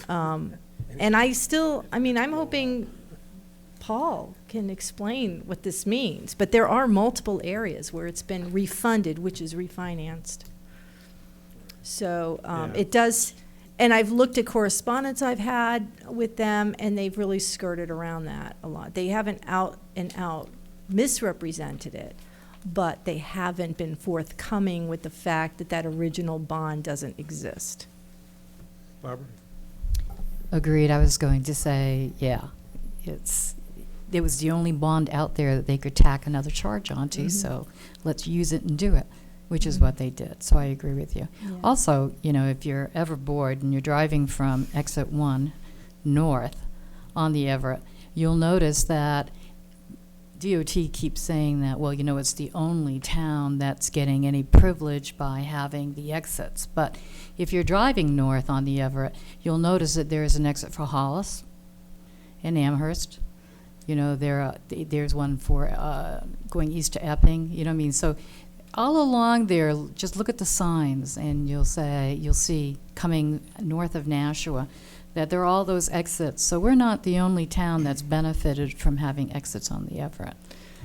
And I still, I mean, I'm hoping Paul can explain what this means, but there are multiple areas where it's been refunded, which is refinanced. So Yeah. it does, and I've looked at correspondence I've had with them, and they've really skirted around that a lot. They haven't out and out misrepresented it, but they haven't been forthcoming with the fact that that original bond doesn't exist. Barbara? Agreed. I was going to say, yeah, it was the only bond out there that they could tack another charge onto, so let's use it and do it, which is what they did. So I agree with you. Yeah. Also, you know, if you're ever bored and you're driving from exit 1 north on the Everett, you'll notice that DOT keeps saying that, well, you know, it's the only town that's getting any privilege by having the exits. But if you're driving north on the Everett, you'll notice that there is an exit for Hollis and Amherst. You know, there's one for going east to Epping. You know what I mean? So all along there, just look at the signs, and you'll see coming north of Nashua that there are all those exits. So we're not the only town that's benefited from having exits on the Everett.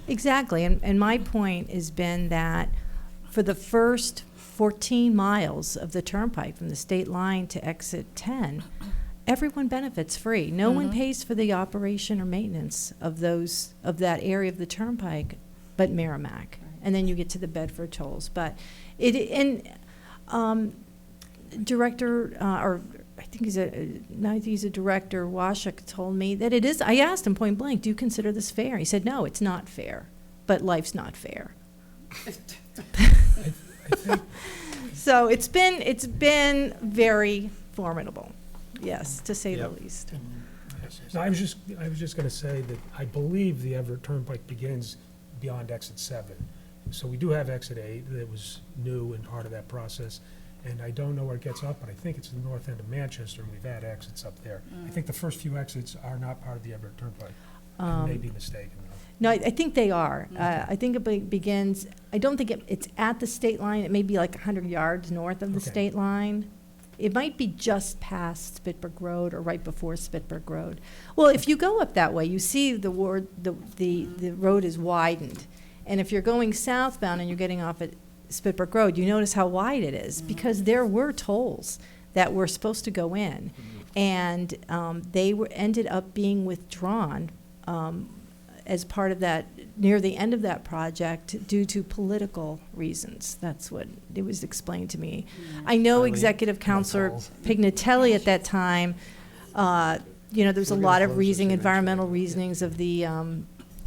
Exactly, and my point has been that for the first 14 miles of the turnpike from the state line to exit 10, everyone benefits free. No one pays for the operation or maintenance of that area of the turnpike but Merrimack. And then you get to the Bedford tolls. But Director, or I think he's a director, Washuk, told me that it is, I asked him point blank, do you consider this fair? He said, no, it's not fair, but life's not fair. So it's been very formidable, yes, to say the Yep. least. No, I was just gonna say that I believe the Everett Turnpike begins beyond exit 7. So we do have exit 8 that was new and part of that process. And I don't know where it gets up, but I think it's the north end of Manchester, and we've had exits up there. I think the first few exits are not part of the Everett Turnpike. I may be mistaken, though. No, I think they are. I think it begins, I don't think it's at the state line. It may be like 100 yards north of the Okay. state line. It might be just past Spitberg Road or right before Spitberg Road. Well, if you go up that way, you see the road is widened. And if you're going southbound and you're getting off at Spitberg Road, you notice how wide it is, because there were tolls that were supposed to go in. And they ended up being withdrawn as part of that, near the end of that project, due to political reasons. That's what it was explained to me. I know Eileen? Executive Counselor Pignatelli at that time, there was a lot of environmental reasonings of the,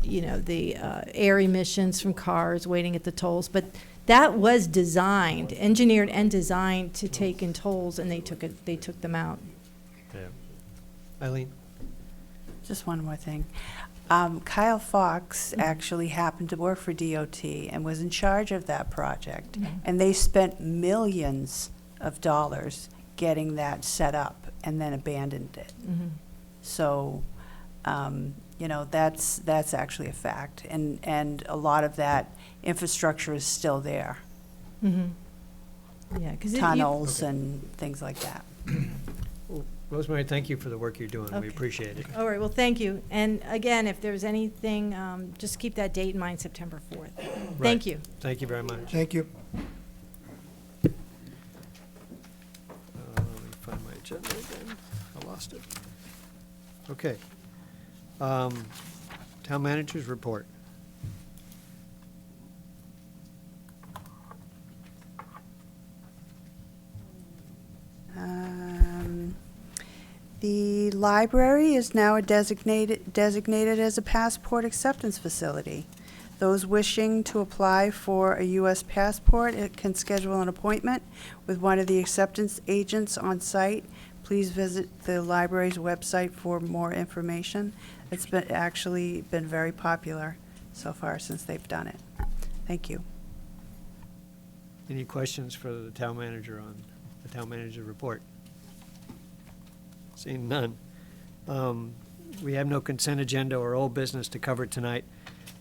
air emissions from cars waiting at the tolls. But that was engineered and designed to take in tolls, and they took them out. Yeah. Eileen? Just one more thing. Kyle Fox actually happened to work for DOT and was in charge of that project. And they spent millions of dollars getting that set up and then abandoned it. So, that's actually a fact. And a lot of that infrastructure is still there. Yeah, because Tunnels and things like that. Well, Rosemary, thank you for the work you're doing. We Okay. appreciate it. All right, well, thank you. And again, if there's anything, just keep that date in mind, September 4th. Right. Thank you. Thank you very much. Thank you. Let me find my agenda again. I lost it. Okay. Town managers report. The library is now designated as a passport acceptance facility. Those wishing to apply for a U.S. passport can schedule an appointment with one of the acceptance agents on site. Please visit the library's website for more information. It's actually been very popular so far since they've done it. Thank you. Any questions for the town manager on the town manager report? Seeing none. We have no consent agenda or old business to cover tonight.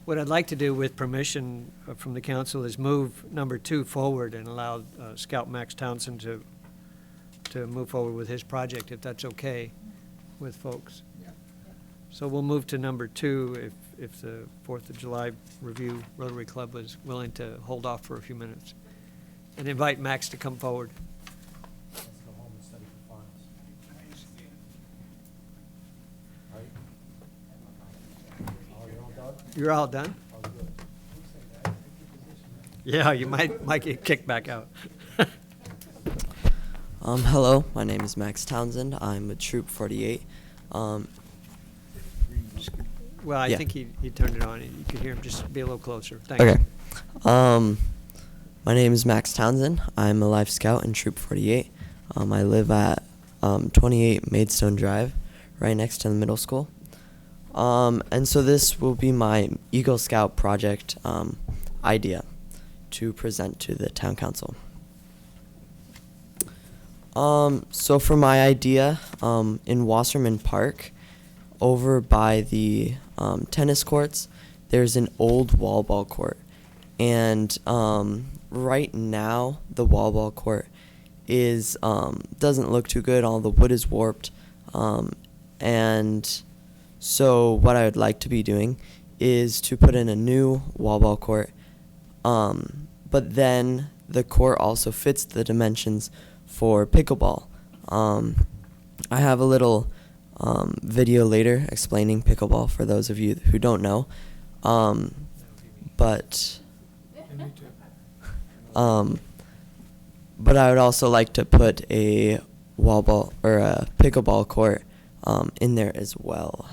What I'd like to do, with permission from the council, is move number 2 forward and allow Scout Max Townsend to move forward with his project, if that's okay with folks. So we'll move to number 2 if the 4th of July Review Rotary Club was willing to hold off for a few minutes, and invite Max to come forward. You're all done? Yeah, you might get kicked back out. Hello, my name is Max Townsend. I'm with Troop 48. Well, I Yeah. think he turned it on. You could hear him. Just be a little closer. Thank Okay. you. My name is Max Townsend. I'm a Life Scout in Troop 48. I live at 28 Maidstone Drive, right next to the middle school. And so this will be my Eagle Scout project idea to present to the town council. So for my idea, in Wasserman Park, over by the tennis courts, there's an old wall ball court. And right now, the wall ball court is doesn't look too good. All the wood is warped. And so what I would like to be doing is to put in a new wall ball court. But then the court also fits the dimensions for pickleball. I have a little video later explaining pickleball for those of you who don't know. But I would also like to put a wall ball or a pickleball court in there as well.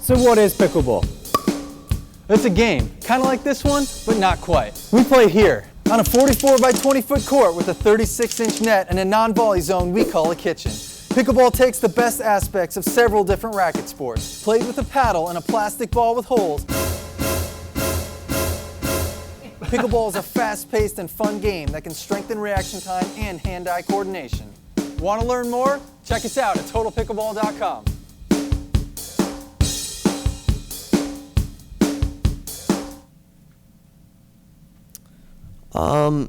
So what is pickleball? It's a game, kind of like this one, but not quite. We play here, on a 44 by 20 foot court with a 36-inch net and a non-volley zone we call a kitchen. Pickleball takes the best aspects of several different racket sports, played with a paddle and a plastic ball with holes. Pickleball is a fast-paced and fun game that can strengthen reaction time and hand-eye coordination. Want to learn more? Check us out at TotalPickleball.com.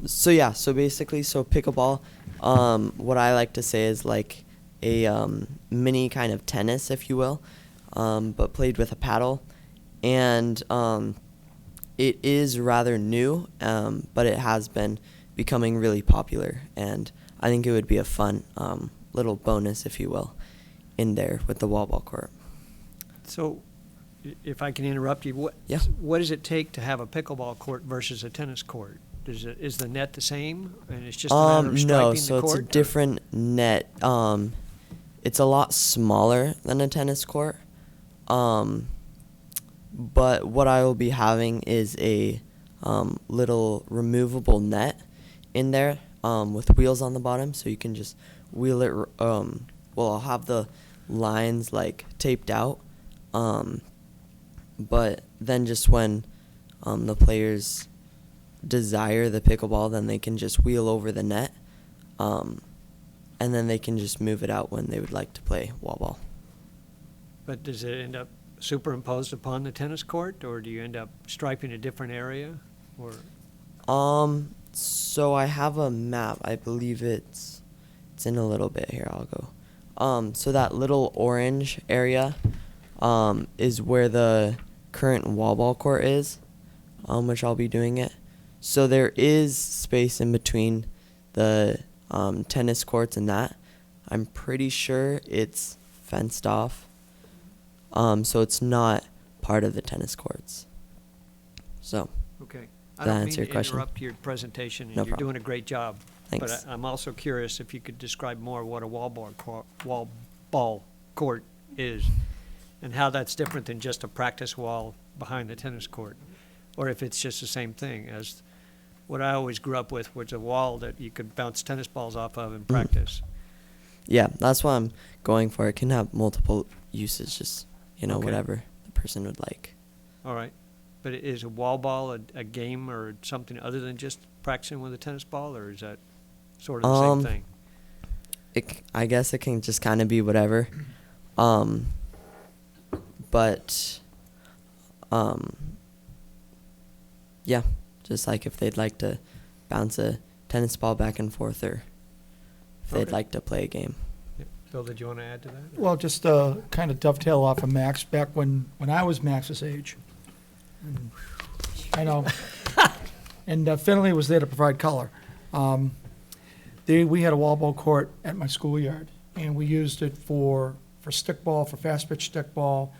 So basically, pickleball, what I like to say is like a mini kind of tennis, if you will, but played with a paddle. And it is rather new, but it has been becoming really popular. And I think it would be a fun little bonus, if you will, in there with the wall ball court. So, if I can interrupt you, Yeah. what does it take to have a pickleball court versus a tennis court? Is the net the same, and it's just a matter of striping No, the so court? it's a different net. It's a lot smaller than a tennis court. But what I will be having is a little removable net in there with wheels on the bottom, so you can just wheel it. Well, I'll have the lines like taped out, but then just when the players desire the pickleball, then they can just wheel over the net, and then they can just move it out when they would like to play wall ball. But does it end up superimposed upon the tennis court, or do you end up striping a different area? Or So I have a map. I believe it's in a little bit here. I'll go. So that little orange area is where the current wall ball court is, which I'll be doing it. So there is space in between the tennis courts and that. I'm pretty sure it's fenced off. So it's not part of the tennis courts. So, Okay. I That don't mean answer your to question? interrupt your presentation, and No you're problem. doing a great job. Thanks. But I'm also curious if you could describe more what a wall ball court is, and how that's different than just a practice wall behind the tennis court, or if it's just the same thing as what I always grew up with, was a wall that you could bounce tennis balls off of in practice. yeah, that's what I'm going for. It can have multiple uses, just, Okay. whatever the person would like. All right. But is a wall ball a game or something other than just practicing with a tennis ball, or is that sort of the same thing? I guess it can just kind of be whatever. But, yeah, just like if they'd like to bounce a tennis ball back and forth, or if they'd Okay. like to play a game. Bill, did you want to add to that? Well, just kind of dovetail off of Max, back when I was Max's age. And I know. And Finley was there to provide color. We had a wall ball court at my schoolyard, and we used it for stickball, for fast pitch stickball.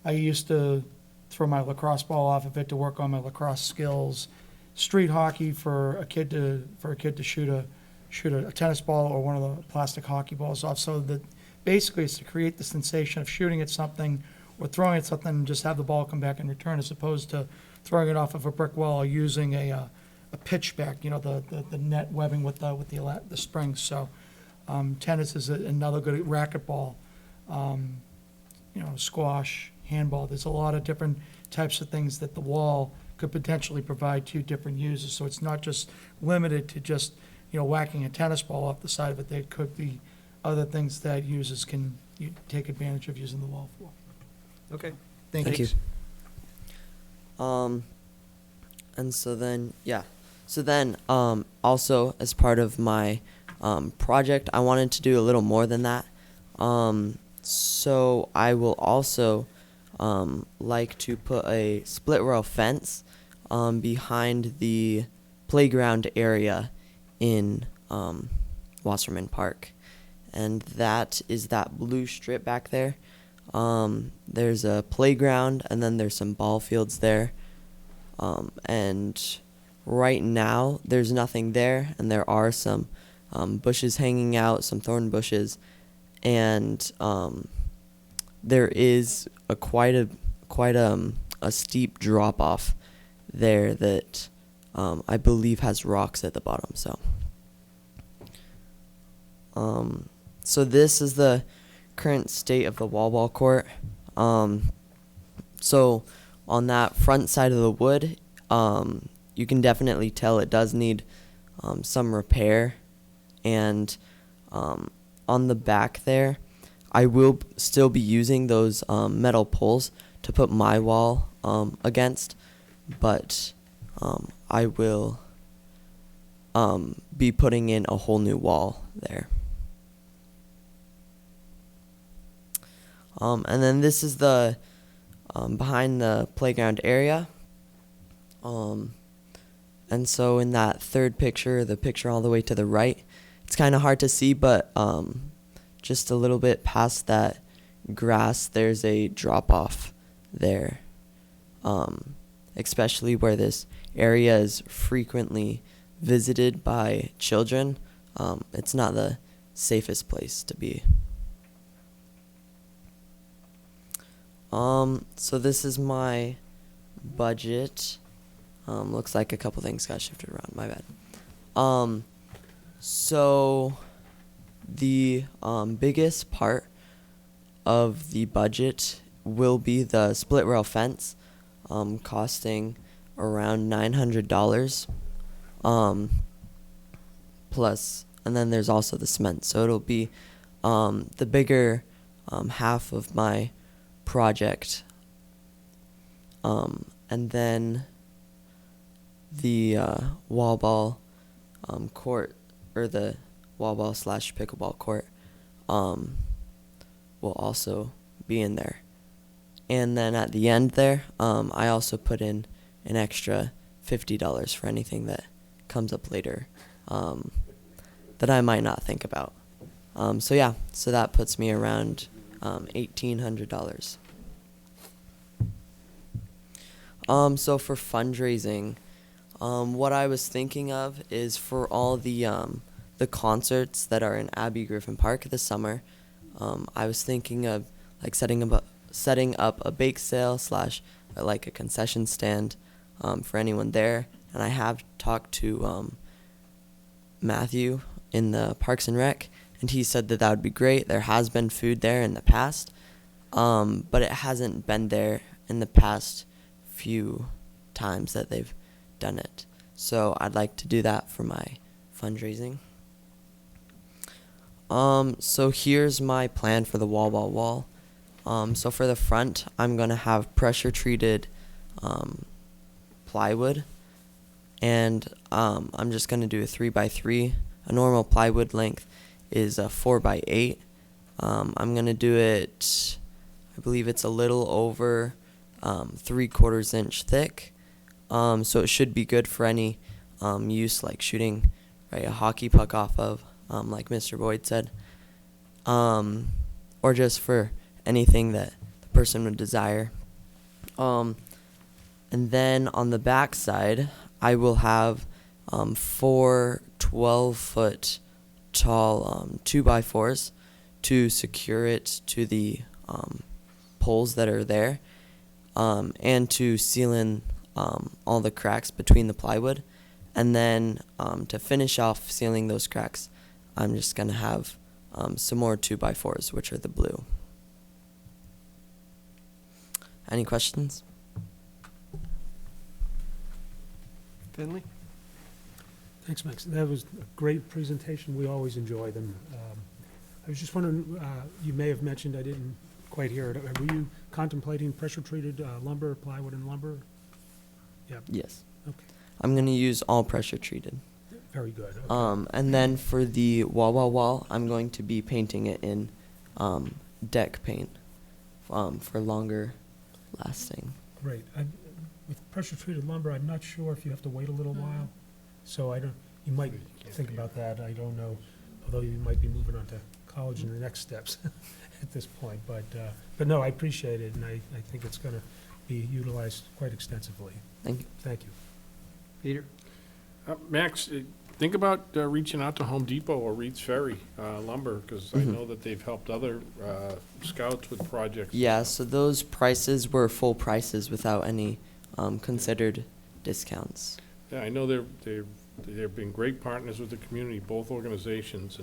I used to throw my lacrosse ball off of it to work on my lacrosse skills. Street hockey for a kid to shoot a tennis ball or one of the plastic hockey balls off. So that basically it's to create the sensation of shooting at something or throwing at something and just have the ball come back in return, as opposed to throwing it off of a brick wall or using a pitchback, the net webbing with the springs. So tennis is another good racquetball, squash, handball. There's a lot of different types of things that the wall could potentially provide to different users. So it's not just limited to just whacking a tennis ball off the side of it. There could be other things that users can take advantage of using the wall for. Okay. Thank you. And so then, also as part of my project, I wanted to do a little more than that. So I will also like to put a split rail fence behind the playground area in Wasserman Park. And that is that blue strip back there. There's a playground, and then there's some ball fields there. And right now, there's nothing there, and there are some bushes hanging out, some thorn bushes, and there is quite a steep drop off there that I believe has rocks at the bottom. So this is the current state of the wall ball court. So on that front side of the wood, you can definitely tell it does need some repair. And on the back there, I will still be using those metal poles to put my wall against, but I will be putting in a whole new wall there. And then this is the behind the playground area. And so in that third picture, the picture all the way to the right, it's kind of hard to see, but just a little bit past that grass, there's a drop off there. Especially where this area is frequently visited by children. It's not the safest place to be. So this is my budget. Looks like a couple things got shifted around, my bad. So the biggest part of the budget will be the split rail fence, costing around $900. Plus, and then there's also the cement. So it'll be the bigger half of my project. And then the wall ball court, or the wall ball / pickleball court, will also be in there. And then at the end there, I also put in an extra $50 for anything that comes up later that I might not think about. So yeah, so that puts me around $1,800. So for fundraising, what I was thinking of is for all the concerts that are in Abbey Griffin Park this summer. I was thinking of like setting up a bake sale / like a concession stand for anyone there. And I have talked to Matthew in the Parks and Rec, and he said that would be great. There has been food there in the past, but it hasn't been there in the past few times that they've done it. So I'd like to do that for my fundraising. So here's my plan for the wall. So for the front, I'm gonna have pressure treated plywood, and I'm just gonna do a 3x3. A normal plywood length is a 4x8. I'm gonna do it, I believe it's a little over 3/4 inch thick. So it should be good for any use like shooting a hockey puck off of, like Mr. Boyd said, or just for anything that the person would desire. And then on the back side, I will have 4 12-foot tall 2x4s to secure it to the poles that are there, and to seal in all the cracks between the plywood. And then to finish off sealing those cracks, I'm just going to have some more 2x4s, which are the blue. Any questions? Finley? Thanks, Max. That was a great presentation. We always enjoy them. I was just wondering, you may have mentioned, I didn't quite hear it. Were you contemplating pressure-treated lumber, plywood and lumber? Yeah. Yes. Okay. I'm going to use all pressure treated. Very good. Okay. And then for the wall, I'm going to be painting it in deck paint for longer lasting. Great. With pressure-treated lumber, I'm not sure if you have to wait a little while. So you might think about that. I don't know, although you might be moving on to college in the next steps at this point. But no, I appreciate it, and I think it's going to be utilized quite extensively. Thank you. Thank you. Peter? Max, think about reaching out to Home Depot or Reed's Ferry Lumber, because I know that they've helped other scouts with projects. Yeah, so those prices were full prices without any considered discounts. Yeah, I know they've been great partners with the community, both organizations,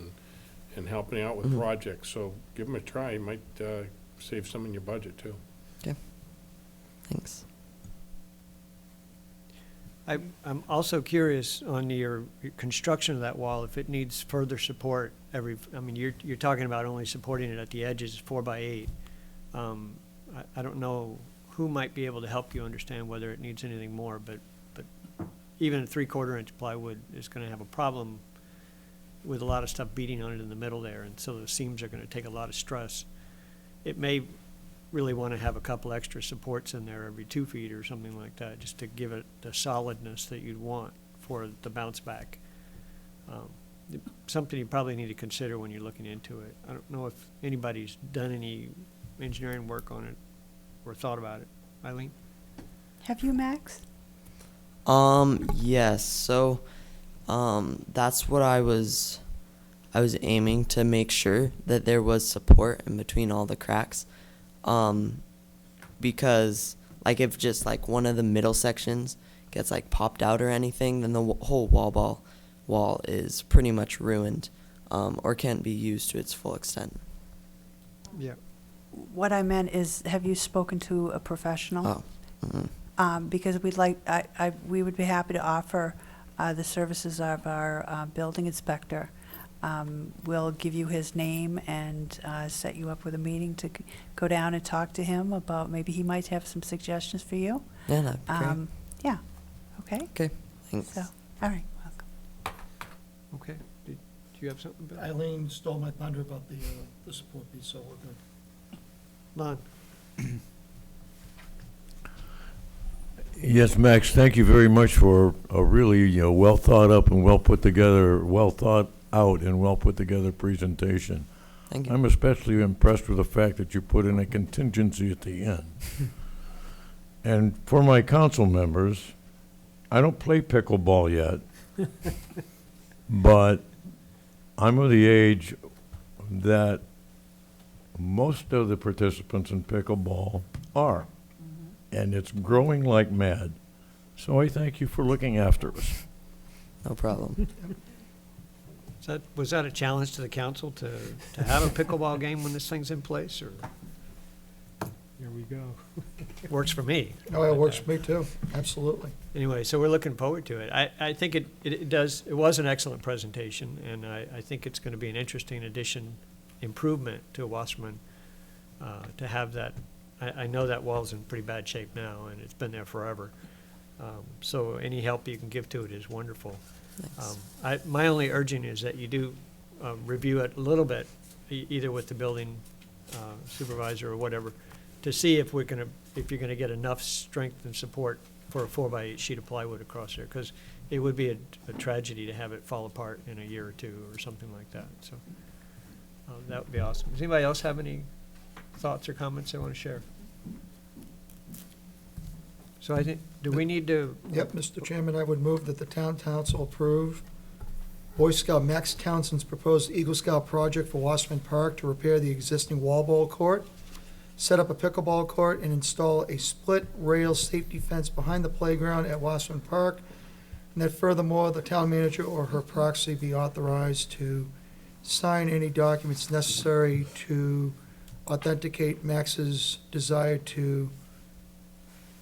and helping out with projects. So give them a try. You might save some in your budget too. Thanks. I'm also curious on your construction of that wall, if it needs further support you're talking about only supporting it at the edges 4x8. I don't know who might be able to help you understand whether it needs anything more, but even a 3/4 inch plywood is gonna have a problem with a lot of stuff beating on it in the middle there, and so the seams are gonna take a lot of stress. It may really want to have a couple extra supports in there every 2 feet or something like that, just to give it the solidness that you'd want for the bounce back. Something you probably need to consider when you're looking into it. I don't know if anybody's done any engineering work on it or thought about it. Eileen? Have you, Max? Yes. So, that's what I was aiming to make sure that there was support in between all the cracks. Because like if just like one of the middle sections gets like popped out or anything, then the whole wall is pretty much ruined, or can't be used to its full extent. Yeah. What I meant is, have you spoken to a professional? Oh. Because we would be happy to offer the services of our building inspector. We'll give you his name and set you up with a meeting to go down and talk to him about, maybe he might have some suggestions for you. Yeah, that'd be great. Yeah, okay? Okay, thanks. So, all right, welcome. Okay. Do you have something, Bill? Eileen stole my thunder about the support piece, so we're good. Lon? Yes, Max, thank you very much for a really, well thought up and well put together, well thought out and well put together presentation. Thank you. I'm especially impressed with the fact that you put in a contingency at the end. And for my council members, I don't play pickleball yet, but I'm of the age that most of the participants in pickleball are. And it's growing like mad. So I thank you for looking after us. No problem. Was that a challenge to the council to have a pickleball game when this thing's in place, or? Here we go. Works for me. Oh, it works for me too, absolutely. Anyway, so we're looking forward to it. I think it was an excellent presentation, and I think it's going to be an interesting addition, improvement to Wasserman, to have that. I know that wall's in pretty bad shape now, and it's been there forever. So any help you can give to it is wonderful. Thanks. My only urging is that you do review it a little bit, either with the building supervisor or whatever, to see if you're gonna get enough strength and support for a 4x8 sheet of plywood across there, because it would be a tragedy to have it fall apart in a year or two or something like that. So that would be awesome. Does anybody else have any thoughts or comments they want to share? So I think, do we need to? Yep, Mr. Chairman, I would move that the town council approve Boy Scout Max Townsend's proposed Eagle Scout project for Wasserman Park to repair the existing wall ball court, set up a pickleball court, and install a split rail safety fence behind the playground at Wasserman Park. And that furthermore, the town manager or her proxy be authorized to sign any documents necessary to authenticate Max's desire to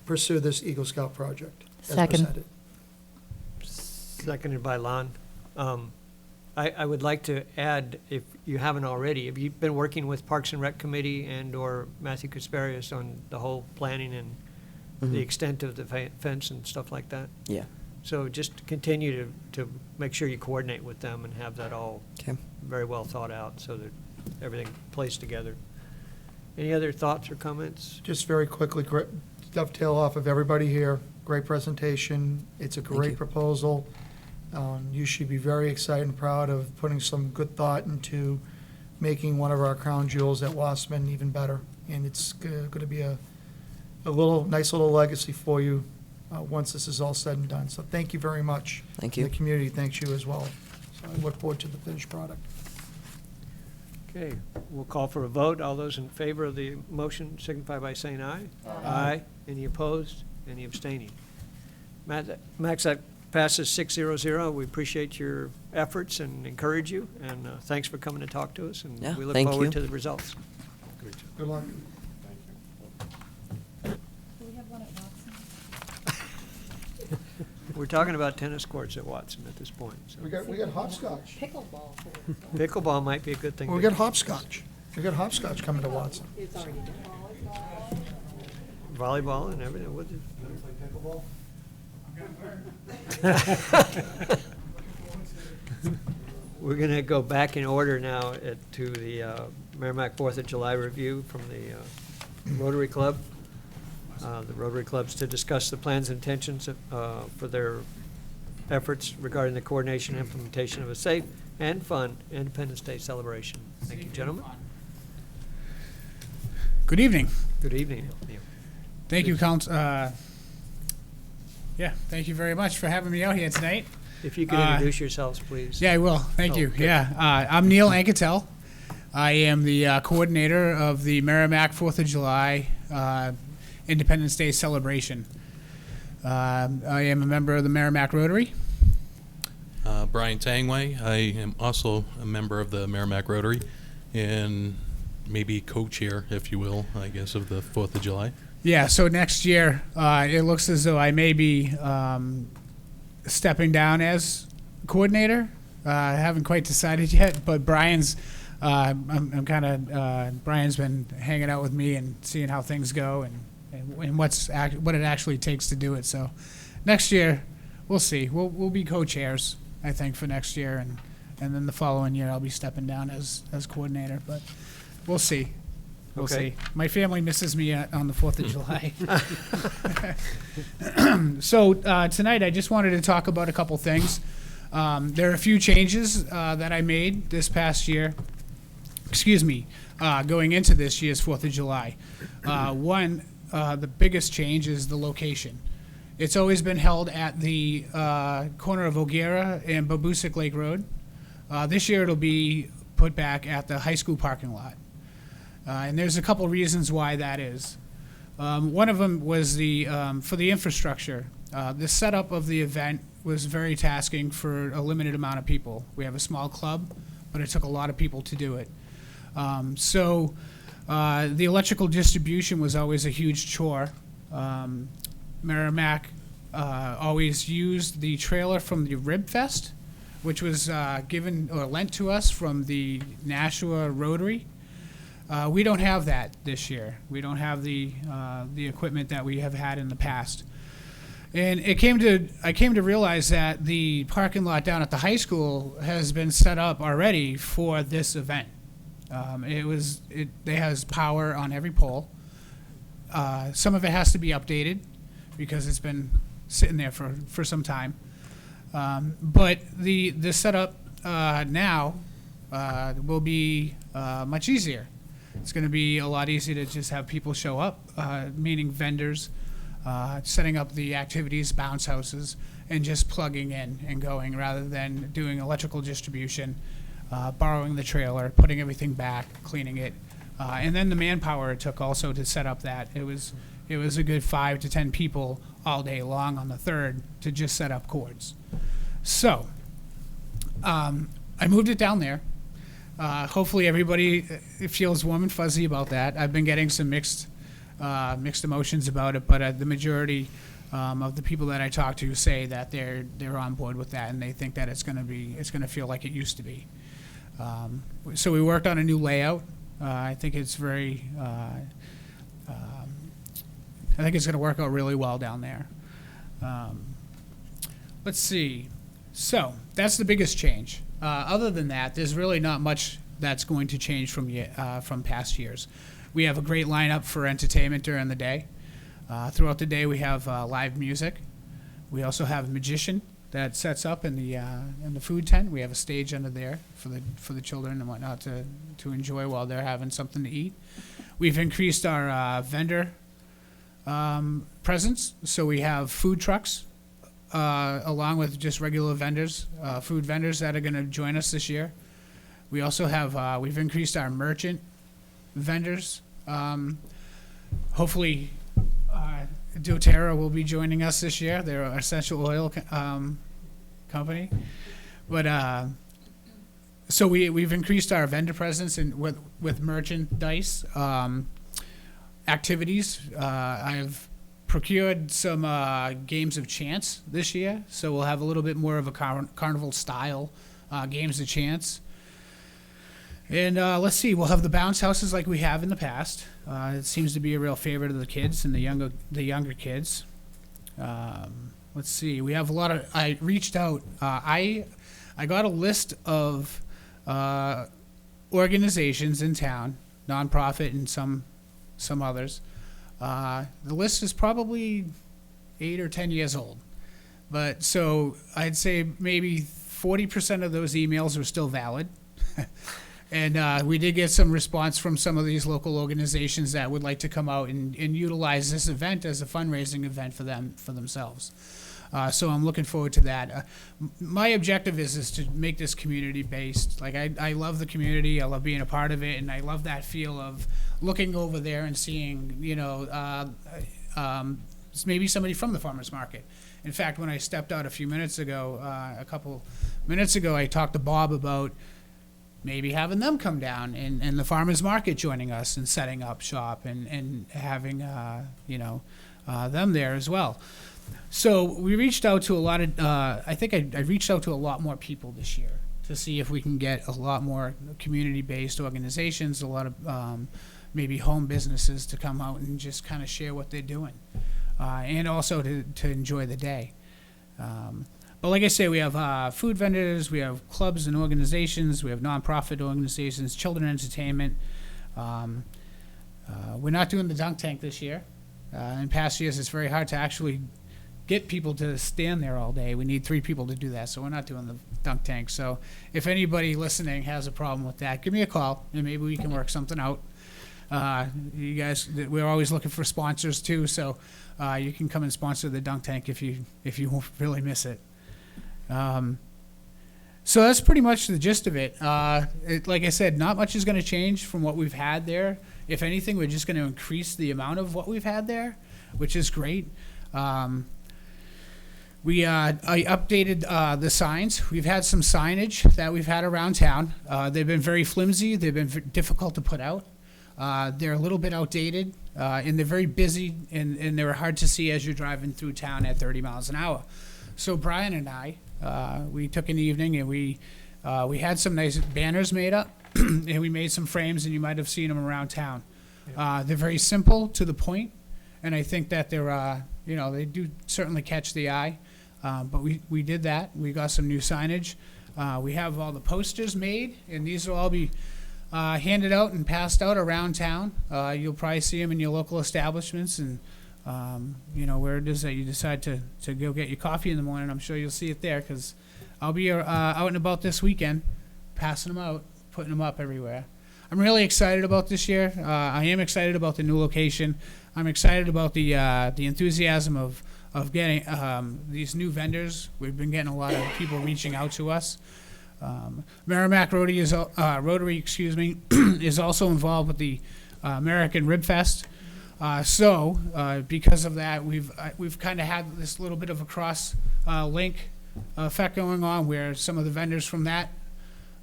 pursue this Eagle Scout project as Second. presented. Seconded by Lon. I would like to add, if you haven't already, have you been working with Parks and Rec Committee and/or Matthew Kasparius on the whole planning and the extent of the fence and stuff like that? Yeah. So just continue to make sure you coordinate with them and have that all Okay. very well thought out so that everything plays together. Any other thoughts or comments? Just very quickly, dovetail off of everybody here. Great presentation. It's a you. great proposal. You should be very excited and proud of putting some good thought into making one of our crown jewels at Wasserman even better. And it's going to be a nice little legacy for you once this is all said and done. So thank you very much. Thank And you. the community thanks you as well. So I look forward to the finished product. Okay, we'll call for a vote. All those in favor of the motion signify by saying aye. Aye. Any opposed? Any abstaining? Max, that passes 6-0-0. We appreciate your efforts and encourage you, and thanks for coming to talk to us, and Yeah, we look thank forward you. to the results. Good luck. We're talking about tennis courts at Watson at this point. So. We got hopscotch. Pickleball might be a good thing. We to got hopscotch. We got hopscotch coming to Watson. volleyball and everything. What did- We're going to go back in order now to the Merrimack 4th of July review from the Rotary Club. The Rotary Club's to discuss the plans and intentions for their efforts regarding the coordination and implementation of a safe and fun Independence Day celebration. Thank you, gentlemen. Good evening. Good evening. Thank you, Council. Yeah, thank you very much for having me out here tonight. If you could introduce yourselves, please. Yeah, I will. Thank you. Okay. Yeah, I'm Neil Anketel. I am the coordinator of the Merrimack 4th of July Independence Day celebration. I am a member of the Merrimack Rotary. Brian Tangway. I am also a member of the Merrimack Rotary and maybe co-chair, if you will, I guess, of the 4th of July. Yeah, so next year, it looks as though I may be stepping down as coordinator. I haven't quite decided yet, but Brian's, I'm kind of, Brian's been hanging out with me and seeing how things go and what it actually takes to do it. So next year, we'll see. We'll be co-chairs, I think, for next year, and then the following year I'll be stepping down as coordinator. But we'll see. We'll Okay. see. My family misses me on the 4th of July. So tonight, I just wanted to talk about a couple things. There are a few changes that I made this past year. Excuse me, going into this year's 4th of July. One, the biggest change is the location. It's always been held at the corner of O'Gara and Babusick Lake Road. This year, it'll be put back at the high school parking lot. And there's a couple reasons why that is. One of them was for the infrastructure. The setup of the event was very tasking for a limited amount of people. We have a small club, but it took a lot of people to do it. So the electrical distribution was always a huge chore. Merrimack always used the trailer from the Rib Fest, which was given or lent to us from the Nashua Rotary. We don't have that this year. We don't have the equipment that we have had in the past. And I came to realize that the parking lot down at the high school has been set up already for this event. It has power on every pole. Some of it has to be updated because it's been sitting there for some time. But the setup now will be much easier. It's going to be a lot easier to just have people show up, meaning vendors, setting up the activities, bounce houses, and just plugging in and going rather than doing electrical distribution, borrowing the trailer, putting everything back, cleaning it. And then the manpower it took also to set up that. It was a good 5 to 10 people all day long on the 3rd to just set up cords. So I moved it down there. Hopefully everybody feels warm and fuzzy about that. I've been getting some mixed emotions about it, but the majority of the people that I talk to say that they're on board with that and they think that it's going to feel like it used to be. So we worked on a new layout. I think it's I think it's going to work out really well down there. Let's see. So that's the biggest change. Other than that, there's really not much that's going to change from past years. We have a great lineup for entertainment during the day. Throughout the day, we have live music. We also have a magician that sets up in the food tent. We have a stage under there for the children and whatnot to enjoy while they're having something to eat. We've increased our vendor presence, so we have food trucks along with just regular vendors, food vendors that are going to join us this year. We also have we've increased our merchant vendors. Hopefully, doTERRA will be joining us this year. They're an essential oil company, but so we've increased our vendor presence and with merchandise activities. I've procured some games of chance this year, so we'll have a little bit more of a carnival style games of chance. And let's see, we'll have the bounce houses like we have in the past. It seems to be a real favorite of the kids and the younger kids. Let's see, we have a lot of. I reached out. I got a list of organizations in town, nonprofit and some others. The list is probably 8 or 10 years old, but so I'd say maybe 40% of those emails are still valid. And we did get some response from some of these local organizations that would like to come out and utilize this event as a fundraising event for themselves. So I'm looking forward to that. My objective is to make this community based. Like I love the community. I love being a part of it, and I love that feel of looking over there and seeing, maybe somebody from the farmers market. In fact, when I stepped out a couple minutes ago, I talked to Bob about maybe having them come down and the farmers market joining us and setting up shop and having them there as well. So we reached out to a lot of I think I reached out to a lot more people this year to see if we can get a lot more community-based organizations, a lot of maybe home businesses to come out and just kind of share what they're doing, and also to enjoy the day. But like I say, we have food vendors, we have clubs and organizations, we have nonprofit organizations, children entertainment. We're not doing the dunk tank this year. In past years, it's very hard to actually get people to stand there all day. We need 3 people to do that, so we're not doing the dunk tank. So if anybody listening has a problem with that, give me a call, and maybe we can work something out. You guys, we're always looking for sponsors too, so you can come and sponsor the dunk tank if you really miss it. So that's pretty much the gist of it. Like I said, not much is going to change from what we've had there. If anything, we're just going to increase the amount of what we've had there, which is great. I updated the signs. We've had some signage that we've had around town. They've been very flimsy. They've been difficult to put out. They're a little bit outdated, and they're very busy, and they're hard to see as you're driving through town at 30 miles an hour. So Brian and I, we took an evening and we had some nice banners made up, and we made some frames, and you might have seen them around town. They're very simple, to the point, and I think that they're, they do certainly catch the eye. But we did that. We got some new signage. We have all the posters made, and these will all be handed out and passed out around town. You'll probably see them in your local establishments, and where it is that you decide to go get your coffee in the morning. I'm sure you'll see it there, because I'll be out and about this weekend, passing them out, putting them up everywhere. I'm really excited about this year. I am excited about the new location. I'm excited about the enthusiasm of getting these new vendors. We've been getting a lot of people reaching out to us. Merrimack Rotary is also involved with the American Rib Fest. So because of that, we've kind of had this little bit of a cross link effect going on, where some of the vendors from that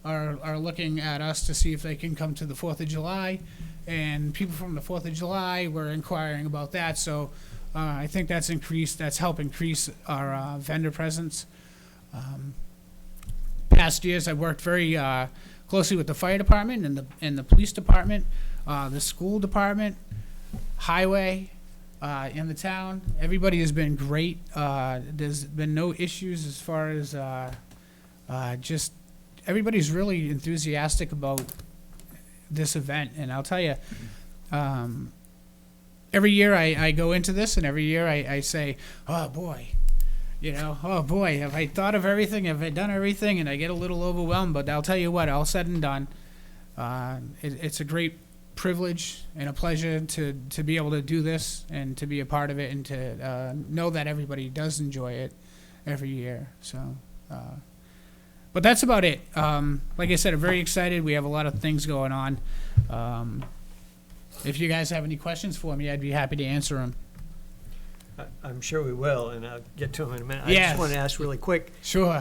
are looking at us to see if they can come to the 4th of July, and people from the 4th of July were inquiring about that. So I think that's helped increase our vendor presence. Past years, I've worked very closely with the fire department and the police department, the school department, highway, in the town. Everybody has been great. There's been no issues as far as just everybody's really enthusiastic about this event. And I'll tell you, every year I go into this, and every year I say, oh boy, have I thought of everything? Have I done everything? And I get a little overwhelmed, but I'll tell you what, all said and done, it's a great privilege and a pleasure to be able to do this and to be a part of it, and to know that everybody does enjoy it every year. So, but that's about it. Like I said, I'm very excited. We have a lot of things going on. If you guys have any questions for me, I'd be happy to answer them. I'm sure we will, and I'll get to them in a minute. I Yes. just want to ask really quick. Sure.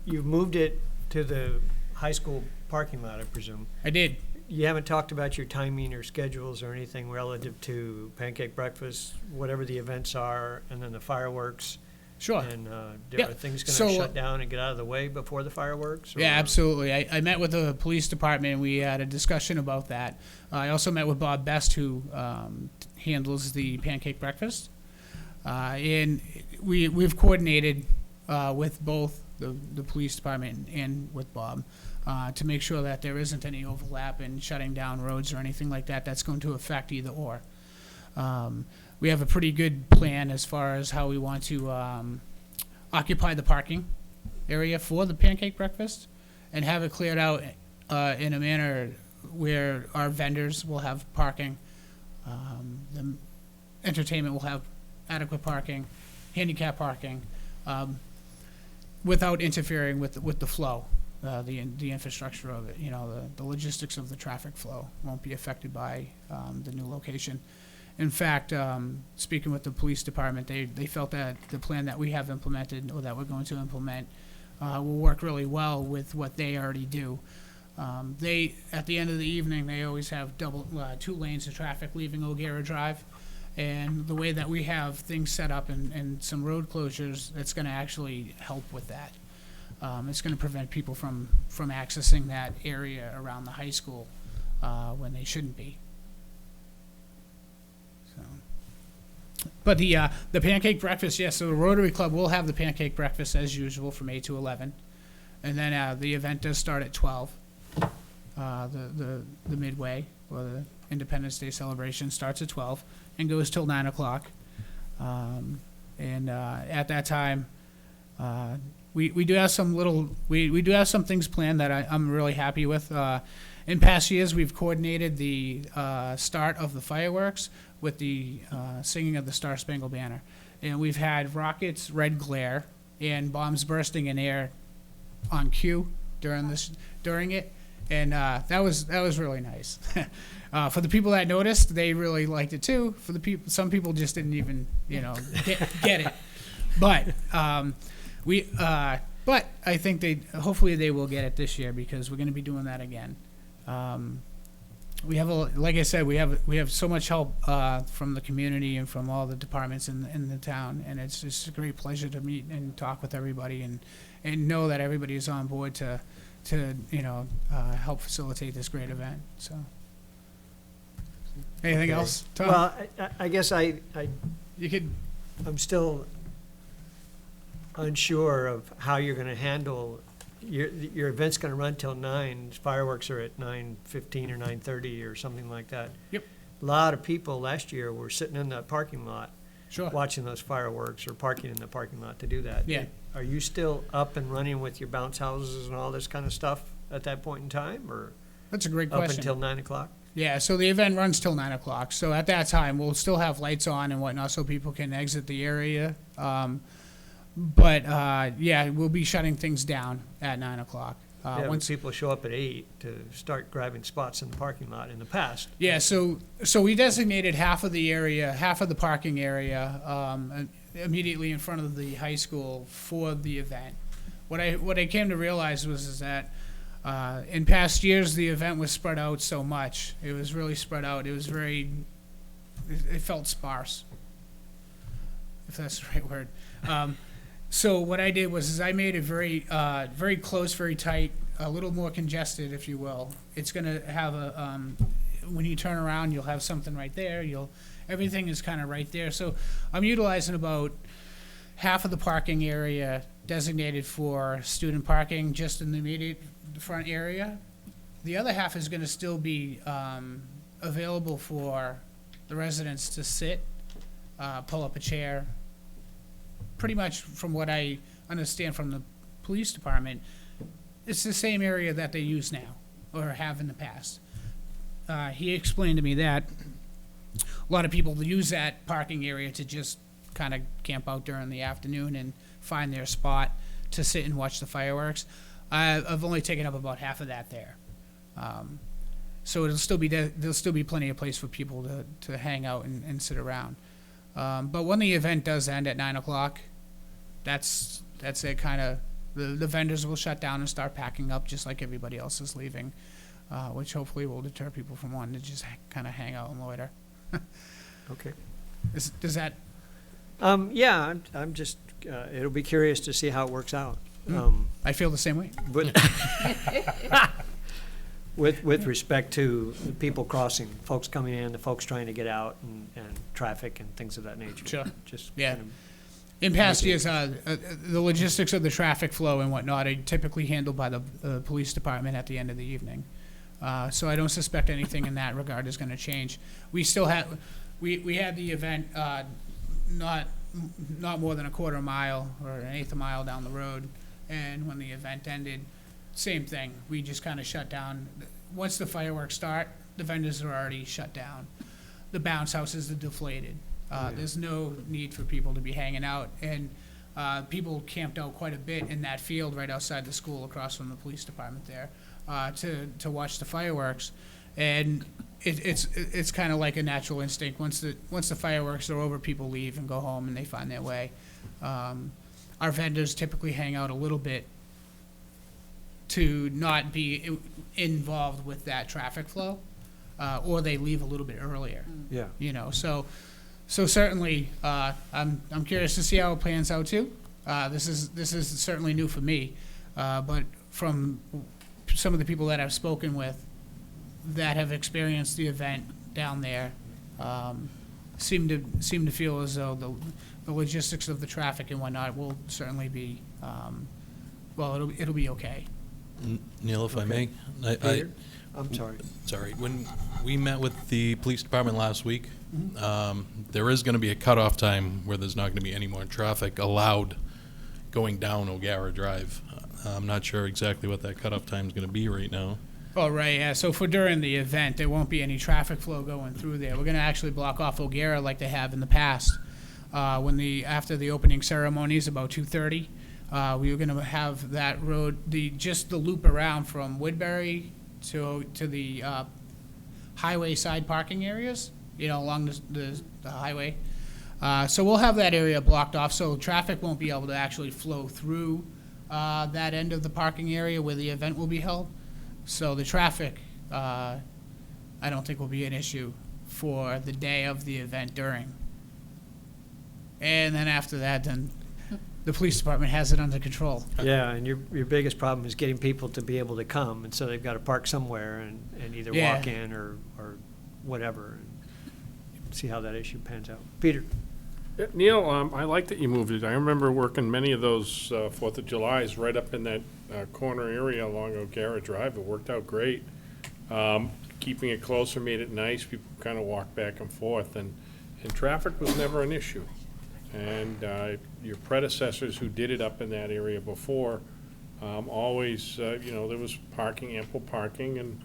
You've moved it to the high school parking lot, I presume. I did. You haven't talked about your timing or schedules or anything relative to pancake breakfast, whatever the events are, and then the fireworks? Sure. And Yeah. are things going So, to shut down and get out of the way before the fireworks? Yeah, or- absolutely. I met with the police department, and we had a discussion about that. I also met with Bob Best, who handles the pancake breakfast. And we've coordinated with both the police department and with Bob to make sure that there isn't any overlap in shutting down roads or anything like that that's going to affect either or. We have a pretty good plan as far as how we want to occupy the parking area for the pancake breakfast, and have it cleared out in a manner where our vendors will have parking, the entertainment will have adequate parking, handicap parking, without interfering with the flow, the infrastructure of it. The logistics of the traffic flow won't be affected by the new location. In fact, speaking with the police department, they felt that the plan that we have implemented, or that we're going to implement, will work really well with what they already do. They, at the end of the evening, they always have 2 lanes of traffic leaving O'Gara Drive. And the way that we have things set up and some road closures, it's going to actually help with that. It's going to prevent people from accessing that area around the high school when they shouldn't be. But the pancake breakfast, yes, so the Rotary Club will have the pancake breakfast as usual from 8 to 11. And then the event does start at 12, the midway, or Independence Day celebration starts at 12 and goes till 9 o'clock. At that time, we do have we do have some things planned that I'm really happy with. In past years, we've coordinated the start of the fireworks with the singing of the Star Spangled Banner, and we've had rockets, red glare, and bombs bursting in air on cue during it, and that was really nice. For the people that noticed, they really liked it too. For the people, some people just didn't even get it. But but I think hopefully they will get it this year, because we're going to be doing that again. We have like I said, we have so much help from the community and from all the departments in the town, and it's just a great pleasure to meet and talk with everybody and know that everybody is on board to help facilitate this great event. So, anything else, Tom? Well, I guess you could. I'm still unsure of how you're going to handle your event's going to run till 9. Fireworks are at 9:15 or 9:30 or something like that. Yep. A lot of people last year were sitting in that parking lot, Sure. watching those fireworks or parking in the parking lot to do that. Yeah. Are you still up and running with your bounce houses and all this kind of stuff at that point in time, or That's a great up question. until 9 o'clock? Yeah, so the event runs till 9 o'clock. So at that time, we'll still have lights on and whatnot so people can exit the area. Yeah, we'll be shutting things down at 9 o'clock. Yeah, Once people show up at 8 to start grabbing spots in the parking lot in the past. Yeah, so we designated half of the area, half of the parking area, immediately in front of the high school for the event. What I came to realize was that in past years the event was spread out so much. It was really spread out. It was it felt sparse, if that's the right word. So what I did was I made it very close, very tight, a little more congested, if you will. It's going to have when you turn around, you'll have something right there. Everything is kind of right there. So I'm utilizing about half of the parking area designated for student parking, just in the immediate front area. The other half is going to still be available for the residents to sit, pull up a chair. Pretty much from what I understand from the police department, it's the same area that they use now or have in the past. He explained to me that a lot of people use that parking area to just kind of camp out during the afternoon and find their spot to sit and watch the fireworks. I've only taken up about half of that there. So there'll still be plenty of place for people to hang out and sit around. But when the event does end at 9 o'clock, that's it. Kind of the vendors will shut down and start packing up, just like everybody else is leaving, which hopefully will deter people from wanting to just kind of hang out and loiter. Okay. Does that? Yeah, I'm just. It'll be curious to see how it works out. I feel the same way. But with respect to the people crossing, folks coming in, the folks trying to get out, and traffic and things of that nature. Sure. Just Yeah. kind of In past years, the logistics of the traffic flow and whatnot are typically handled by the police department at the end of the evening. So I don't suspect anything in that regard is going to change. We still had, we had the event not more than a quarter mile or an eighth a mile down the road, and when the event ended, same thing. We just kind of shut down. Once the fireworks start, the vendors are already shut down. The bounce houses are deflated. There's no need for people to be hanging out, and people camped out quite a bit in that field right outside the school across from the police department there to watch the fireworks. And it's kind of like a natural instinct. Once the fireworks are over, people leave and go home and they find their way. Our vendors typically hang out a little bit to not be involved with that traffic flow, or they leave a little bit earlier. Yeah. So certainly, I'm curious to see how it plans out too. This is certainly new for me, but from some of the people that I've spoken with that have experienced the event down there, seem to feel as though the logistics of the traffic and whatnot will certainly be, it'll be okay. Neil, if I may, I'm sorry. Sorry, when we met with the police department last week, there is going to be a cutoff time where there's not going to be any more traffic allowed going down O'Gara Drive. I'm not sure exactly what that cutoff time is going to be right now. Oh, right, yeah, so for during the event, there won't be any traffic flow going through there. We're gonna actually block off O'Gara like they have in the past. After the opening ceremonies, about 2:30, we were gonna have that road, just the loop around from Woodbury to the highway side parking areas, along the highway. So we'll have that area blocked off, so traffic won't be able to actually flow through that end of the parking area where the event will be held. So the traffic, I don't think will be an issue for the day of the event during. And then after that, then the police department has it under control. Yeah, and your biggest problem is getting people to be able to come, and so they've got to park somewhere and either Yeah. walk in or whatever, and see how that issue pans out. Peter? Yeah, Neil, I like that you moved it. I remember working many of those 4th of Julys right up in that corner area along O'Gara Drive. It worked out great. Keeping it closer made it nice. People kind of walk back and forth, and traffic was never an issue. And your predecessors who did it up in that area before, always, there was parking, ample parking, and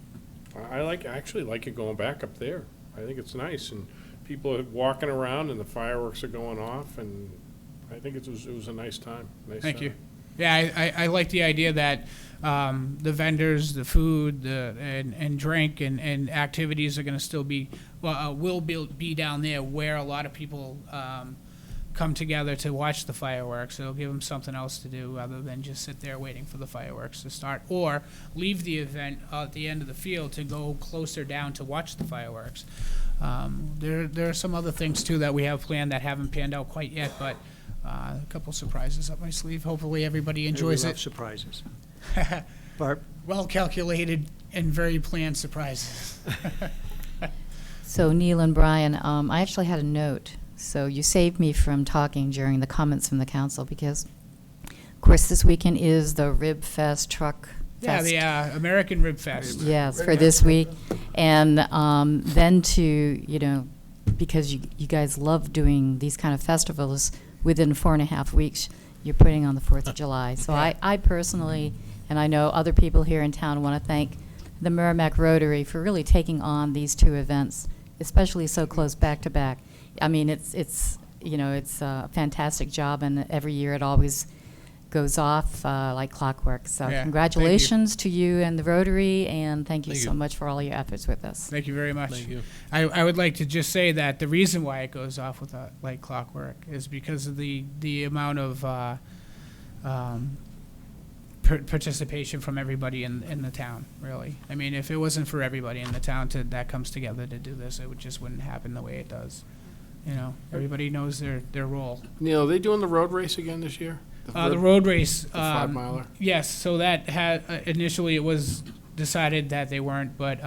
I actually like it going back up there. I think it's nice, and people are walking around and the fireworks are going off, and I think it was a nice time. Thank you. Yeah, I like the idea that the vendors, the food, and drink and activities are going to still be, will be down there where a lot of people come together to watch the fireworks. It'll give them something else to do other than just sit there waiting for the fireworks to start, or leave the event at the end of the field to go closer down to watch the fireworks. There are some other things too that we have planned that haven't panned out quite yet, but a couple surprises up my sleeve. Hopefully everybody enjoys We love it. surprises. Barb? Well calculated and very planned surprises. So Neil and Brian, I actually had a note. So you saved me from talking during the comments from the council because, of course, this weekend is the Rib Fest Truck Yeah, Fest. the American Rib Fest. Yes, for this week. And then because you guys love doing these kind of festivals, within 4.5 weeks, you're putting on the 4th of July. So I personally, and I know other people here in town, want to thank the Merrimack Rotary for really taking on these two events, especially so close back to back. I mean, it's a fantastic job, and every year it always goes off like clockwork. So Yeah, congratulations to you and the Rotary, and thank you Thank so you. much for all your efforts with this. Thank you very much. Thank you. I would like to just say that the reason why it goes off with like clockwork is because of the amount of participation from everybody in the town, really. I mean, if it wasn't for everybody in the town that comes together to do this, it just wouldn't happen the way it does. Everybody knows their role. Neil, are they doing the road race again this year? The road race. The 5-miler? Yes, so that had, initially it was decided that they weren't, but,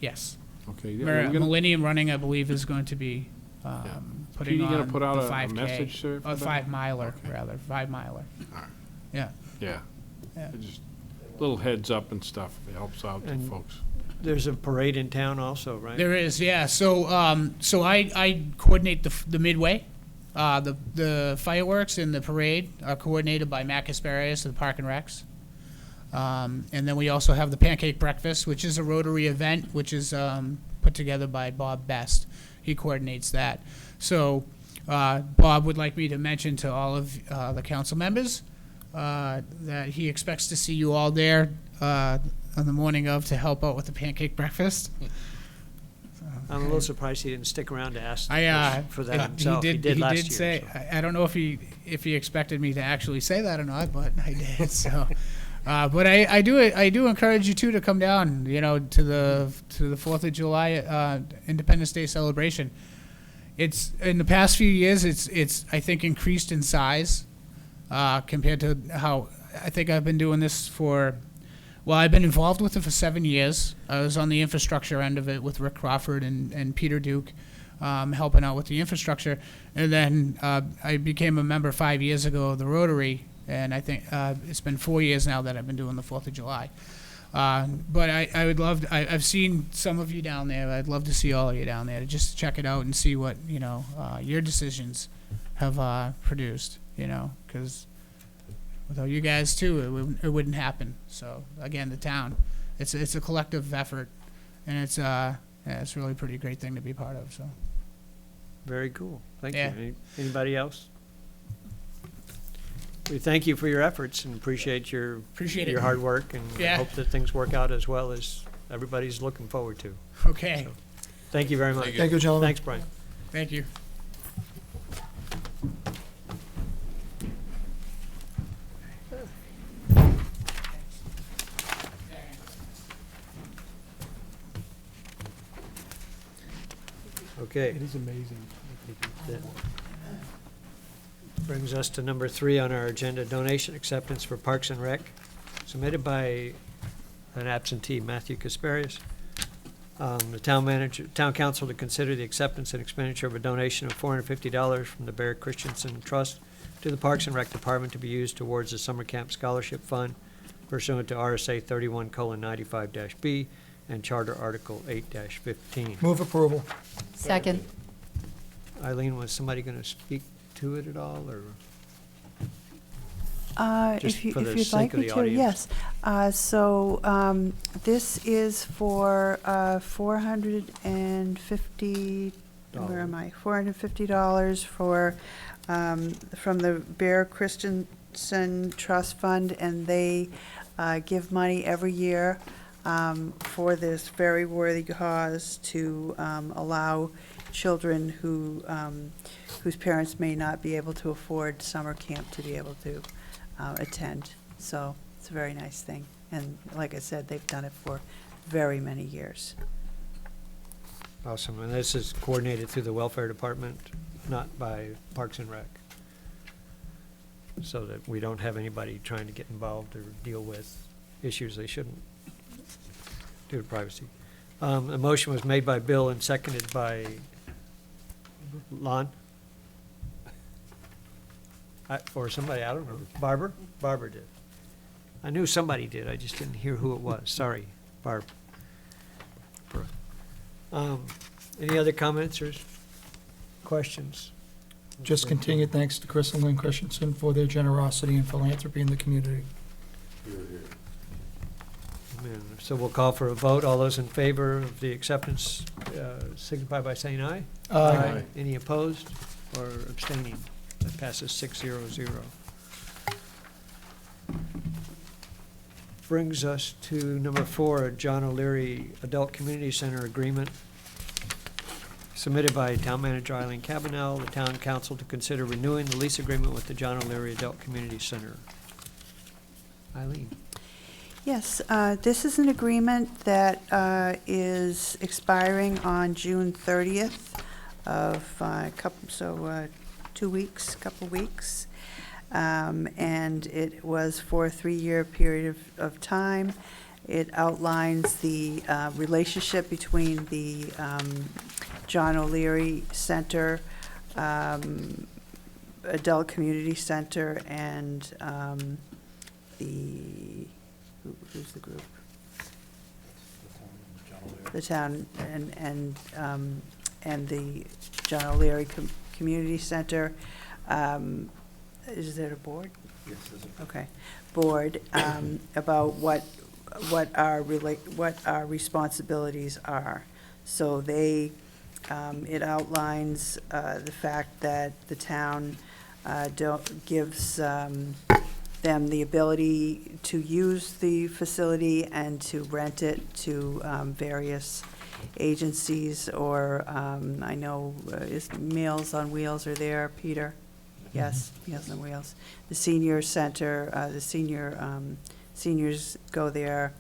yes. Okay. yeah, we're gonna- Millennium Running, I believe, is going to be, putting Pete, you gonna on put out the a 5K. message, sir, for A that? 5-miler, Okay. rather, 5-miler. All right. Yeah. Yeah. Yeah. Just little heads up and stuff. It helps out the And- folks. There's a parade in town also, right? There is, yeah. So, I coordinate the midway. The fireworks and the parade are coordinated by Matt Kasparius of the Park and Recs. And then we also have the pancake breakfast, which is a Rotary event, which is put together by Bob Best. He coordinates that. So, Bob would like me to mention to all of the council members that he expects to see you all there on the morning of to help out with the pancake breakfast. I'm a little surprised he didn't stick around to ask for that he himself. He did did last year. say. so. I don't know if he expected me to actually say that or not, but I did. So, but I do encourage you too to come down. To the 4th of July Independence Day celebration. It's in the past few years. It's I think increased in size compared to how I think I've been doing this for. Well, I've been involved with it for 7 years. I was on the infrastructure end of it with Rick Crawford and Peter Duke, helping out with the infrastructure. And then I became a member 5 years ago of the Rotary, and I think it's been 4 years now that I've been doing the 4th of July. But I would love, I've seen some of you down there. I'd love to see all of you down there to just check it out and see what, your decisions have produced, because without you guys too, it wouldn't happen. So again, the town, it's a collective effort, and it's really a pretty great thing to be part of. So Very cool. Thank Yeah. you. Anybody else? We thank you for your efforts and appreciate your Appreciate it. your hard work, and Yeah. hope that things work out as well as everybody's looking forward to. Okay. So, thank you very much. Thank Thank you, gentlemen. Thanks, Brian. Thank you. Okay. It is amazing. That brings us to number 3 on our agenda, donation acceptance for Parks and Rec, submitted by an absentee, Matthew Kasparius. The town council to consider the acceptance and expenditure of a donation of $450 from the Bear Christensen Trust to the Parks and Rec Department to be used towards the Summer Camp Scholarship Fund pursuant to RSA 31:95-B and Charter Article 8-15. Move approval. Second. Eileen, was somebody going to speak to it at all, or? Just If for the you'd sake like of me the to, audience. yes. This is for $450, where am I? $450 for, from the Bear Christensen Trust Fund, and they give money every year for this very worthy cause to allow children whose parents may not be able to afford summer camp to be able to attend. So it's a very nice thing. And like I said, they've done it for very many years. Awesome, and this is coordinated through the Welfare Department, not by Parks and Rec, so that we don't have anybody trying to get involved or deal with issues they shouldn't due to privacy. A motion was made by Bill and seconded by Lon? Or somebody, I don't know. Barbara? Barbara did. I knew somebody did, I just didn't hear who it was. Sorry, Barb. Any other comments or questions? Just continued thanks to Chris and Lynn Christensen for their generosity and philanthropy in the community. Amen. So we'll call for a vote. All those in favor of the acceptance signify by saying aye. Aye. Any opposed or abstaining? That passes 6-0-0. Brings us to number 4, John O'Leary Adult Community Center Agreement, submitted by Town Manager Eileen Cabanel, the Town Council to consider renewing the lease agreement with the John O'Leary Adult Community Center. Eileen. Yes, this is an agreement that is expiring on June 30th of couple weeks. And it was for a 3-year period of time. It outlines the relationship between the John O'Leary Center, Adult Community Center, and who's the group? The town and the John O'Leary Community Center. Is there a board? Yes, there's a board. Okay, board, about what our responsibilities are. So they, it outlines the fact that the town gives them the ability to use the facility and to rent it to various agencies, or I know is Meals on Wheels are there, Peter? Yes, Meals on Wheels. The senior center, seniors go there.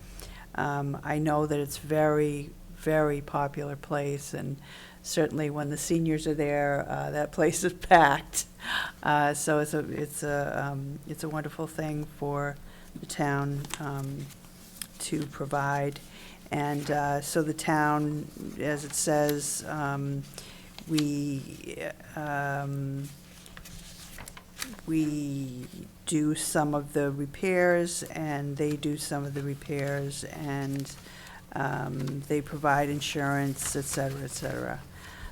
I know that it's very, very popular place, and certainly when the seniors are there, that place is packed. So it's a wonderful thing for the town to provide. And so the town, as it says, we do some of the repairs, and they do some of the repairs, and they provide insurance, et cetera, et cetera.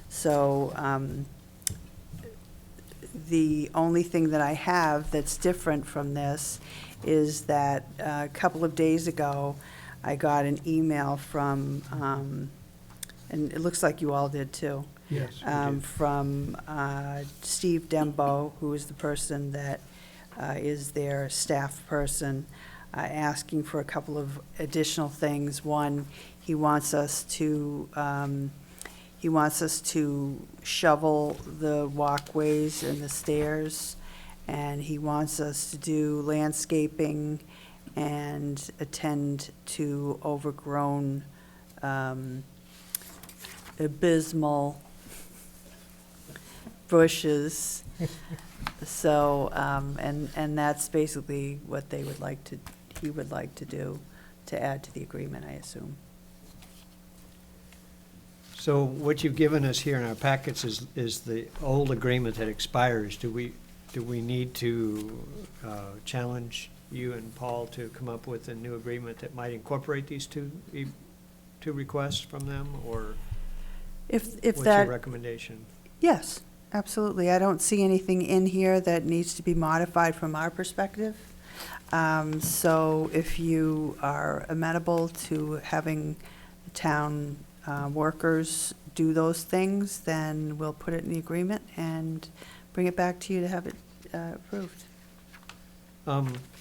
So the only thing that I have that's different from this is that a couple of days ago, I got an email from, and it looks like you all did too. Yes. From Steve Dembo, who is the person that is their staff person, asking for a couple of additional things. One, he wants us to shovel the walkways and the stairs, and he wants us to do landscaping and attend to overgrown, abysmal bushes. So, and that's basically what he would like to do, to add to the agreement, I assume. So what you've given us here in our packets is the old agreement that expires. Do we need to challenge you and Paul to come up with a new agreement that might incorporate these two requests from them, or If what's that. your recommendation? Yes, absolutely. I don't see anything in here that needs to be modified from our perspective. So if you are amenable to having the town workers do those things, then we'll put it in the agreement and bring it back to you to have it approved.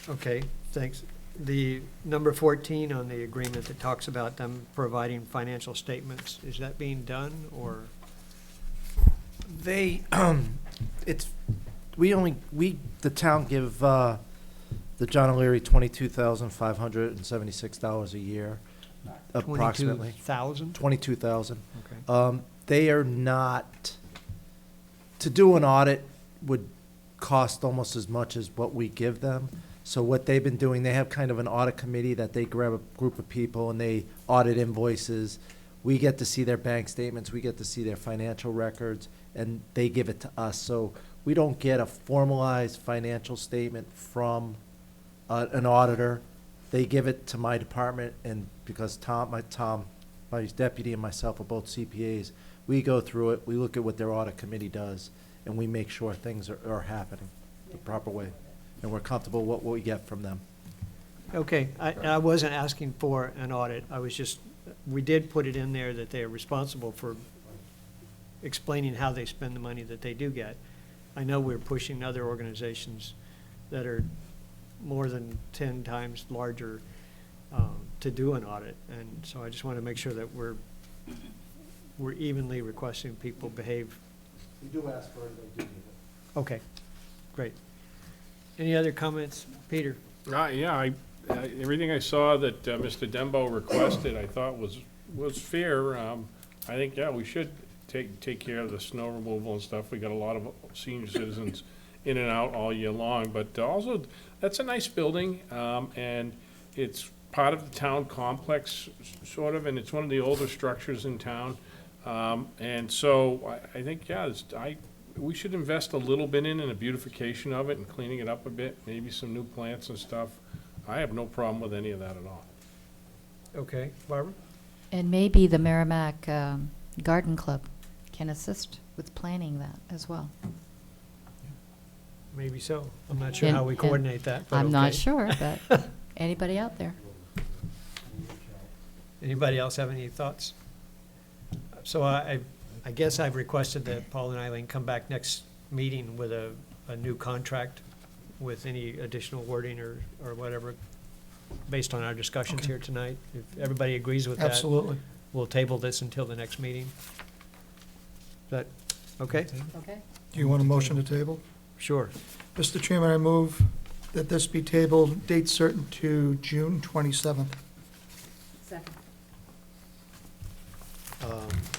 Okay, thanks. The number 14 on the agreement that talks about them providing financial statements, is that being done, or? They, the town give, the John O'Leary $22,576 a year, approximately. 22,000? 22,000. Okay. They are not, to do an audit would cost almost as much as what we give them. So what they've been doing, they have kind of an audit committee that they grab a group of people and they audit invoices. We get to see their bank statements, we get to see their financial records, and they give it to us. So we don't get a formalized financial statement from an auditor. They give it to my department, and because my deputy and myself are both CPAs, we go through it, we look at what their audit committee does, and we make sure things are happening the proper way. And we're comfortable what we get from them. Okay, I wasn't asking for an audit. I was just, we did put it in there that they are responsible for explaining how they spend the money that they do get. I know we're pushing other organizations that are more than 10 times larger to do an audit. And so I just want to make sure that we're evenly requesting people behave. We do ask for it, they do need it. Okay, great. Any other comments? Peter? Yeah, everything I saw that Mr. Dembo requested, I thought was fair. I think, yeah, we should take care of the snow removal and stuff. We got a lot of senior citizens in and out all year long, but also, that's a nice building, and it's part of the town complex, sort of, and it's one of the older structures in town. And so I think, yeah, we should invest a little bit in a beautification of it and cleaning it up a bit, maybe some new plants and stuff. I have no problem with any of that at all. Okay, Barbara? And maybe the Merrimack Garden Club can assist with planning that as well. Maybe so. I'm not sure how we And coordinate that, but I'm not okay. sure, but anybody out there? Anybody else have any thoughts? So I guess I've requested that Paul and Eileen come back next meeting with a new contract with any additional wording or whatever, based on our discussions here tonight. If everybody agrees with that. Absolutely. We'll table this until the next meeting. Is that okay? Okay. Do you want a motion to table? Sure. Mr. Chairman, I move that this be tabled, date certain to June 27th. Second.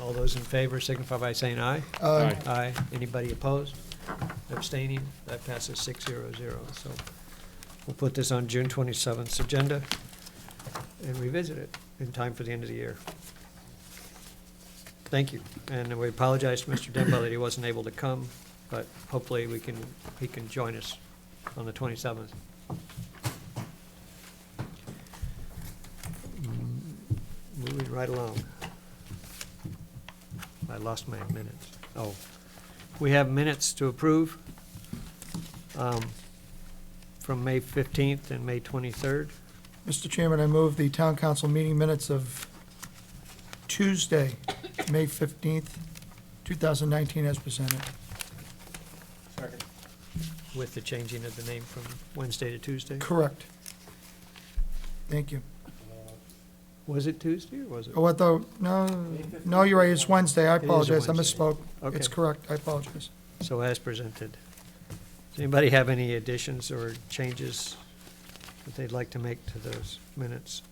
All those in favor signify by saying aye. Aye. Aye. Anybody opposed? Abstaining? That passes 6-0-0. So we'll put this on June 27th's agenda and revisit it in time for the end of the year. Thank you. And we apologize to Mr. Dembo that he wasn't able to come. but hopefully he can join us on the 27th. Moving right along. I lost my minutes. Oh, we have minutes to approve from May 15th and May 23rd. Mr. Chairman, I move the town council meeting minutes of Tuesday, May 15th, 2019 as presented. With the changing of the name from Wednesday to Tuesday? Correct. Thank you. Was it Tuesday or was it? Oh, I thought, no, you're right, it's Wednesday, I It is a apologize, I Wednesday. misspoke. Okay. It's correct, I apologize. So as presented. Does anybody have any additions or changes that they'd like to make to those minutes?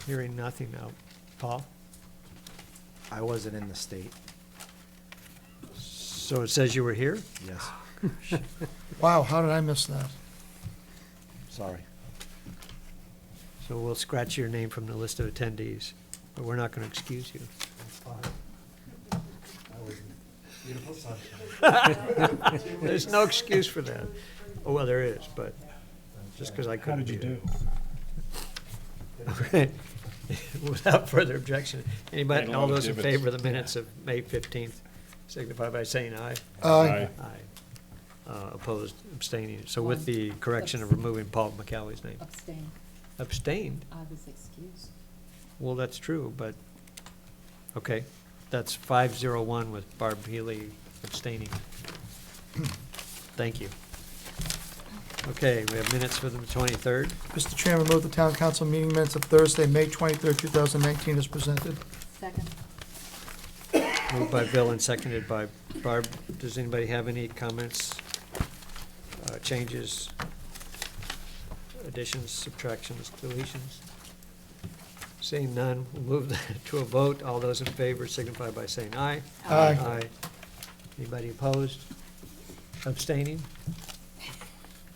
Hearing nothing now. Paul? I wasn't in the state. So it says you were here? Yes. Wow, how did I miss that? Sorry. So we'll scratch your name from the list of attendees, but we're not going to excuse you. There's no excuse for that. Oh, well, there is, but just because I couldn't be there. Okay. Without further objection, anybody, all those in favor of the minutes of May 15th, signify by saying aye. Aye. Aye. Opposed, abstaining. So with the correction of removing Paul McCallie's name. Abstain. Abstained? I was excused. Well, that's true, but, okay. That's 501 with Barb Healy abstaining. Thank you. Okay, we have minutes for the 23rd. Mr. Chairman, move the town council meeting minutes of Thursday, May 23rd, 2019 as presented. Second. Moved by Bill and seconded by Barb. Does anybody have any comments, changes, additions, subtractions, deletions? Seeing none, we'll move to a vote. All those in favor signify by saying aye. Aye. Aye. Anybody opposed? Abstaining?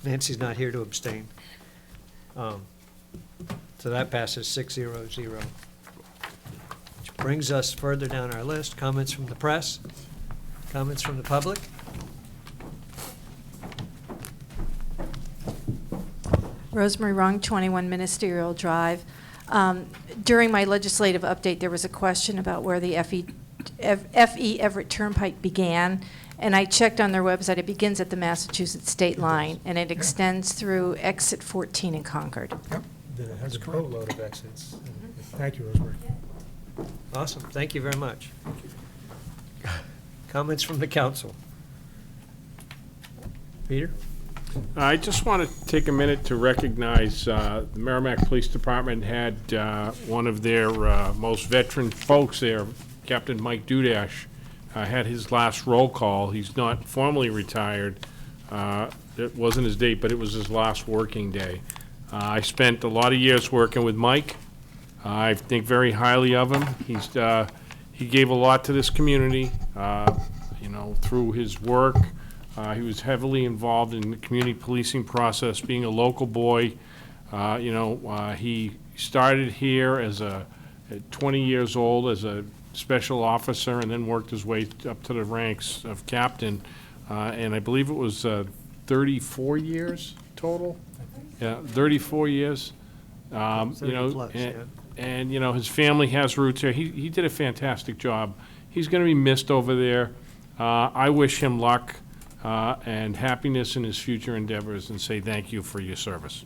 Nancy's not here to abstain. So that passes 6-0-0. Which brings us further down our list. Comments from the press? Comments from the public? Rosemary Rung, 21 Ministerial Drive. During my legislative update, there was a question about where the FE Everett Turnpike began, and I checked on their website. It begins at the Massachusetts state line, and it extends through exit 14 in Concord. It has a boatload of exits. Thank you, Rosemary. Awesome, thank you very much. Comments from the council? Peter? I just want to take a minute to recognize the Merrimack Police Department had one of their most veteran folks there, Captain Mike Dudash, had his last roll call. He's not formally retired. It wasn't his date, but it was his last working day. I spent a lot of years working with Mike. I think very highly of him. He gave a lot to this community, through his work. He was heavily involved in the community policing process, being a local boy. He started here at 20 years old as a special officer and then worked his way up to the ranks of captain. And I believe it was 34 years total. Yeah, 34 years. 30 plus, yeah. And his family has roots here. He did a fantastic job. He's going to be missed over there. I wish him luck and happiness in his future endeavors, and say thank you for your service.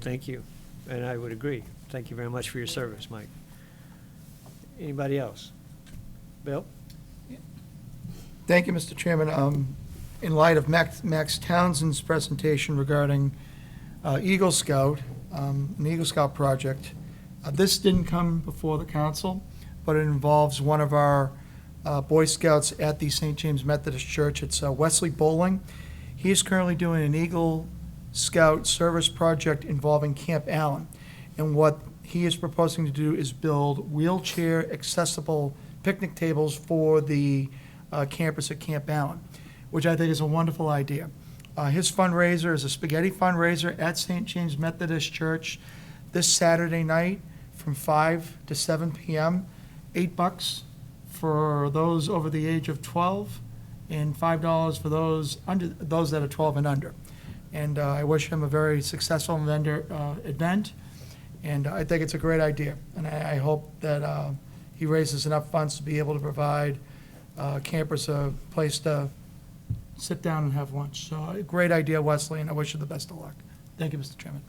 Thank you, and I would agree. Thank you very much for your service, Mike. Anybody else? Bill? Thank you, Mr. Chairman. In light of Max Townsend's presentation regarding Eagle Scout, an Eagle Scout project, this didn't come before the council, but it involves one of our Boy Scouts at the St. James Methodist Church. It's Wesley Bowling. He is currently doing an Eagle Scout service project involving Camp Allen. And what he is proposing to do is build wheelchair accessible picnic tables for the campers at Camp Allen, which I think is a wonderful idea. His fundraiser is a spaghetti fundraiser at St. James Methodist Church this Saturday night from 5 to 7 p.m., $8 for those over the age of 12 and $5 for those that are 12 and under. And I wish him a very successful event, and I think it's a great idea. And I hope that he raises enough funds to be able to provide campers a place to sit down and have lunch. So, a great idea, Wesley, and I wish you the best of luck. Thank you, Mr. Chairman.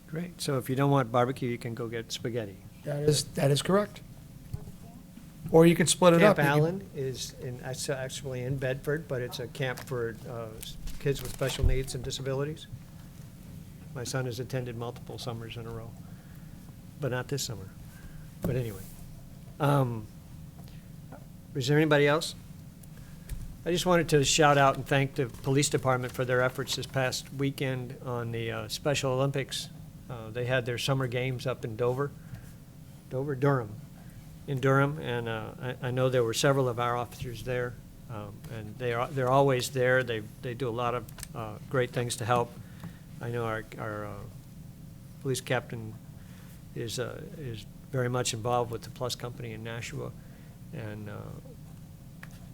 Great. So if you don't want barbecue, you can go get spaghetti. That is correct. Or you can split it up. Camp You can- Allen is actually in Bedford, but it's a camp for kids with special needs and disabilities. My son has attended multiple summers in a row, but not this summer. But anyway. Is there anybody else? I just wanted to shout out and thank the police department for their efforts this past weekend on the Special Olympics. They had their summer games up in Durham, and I know there were several of our officers there, and they're always there. They do a lot of great things to help. I know our police captain is very much involved with the Plus Company in Nashua, and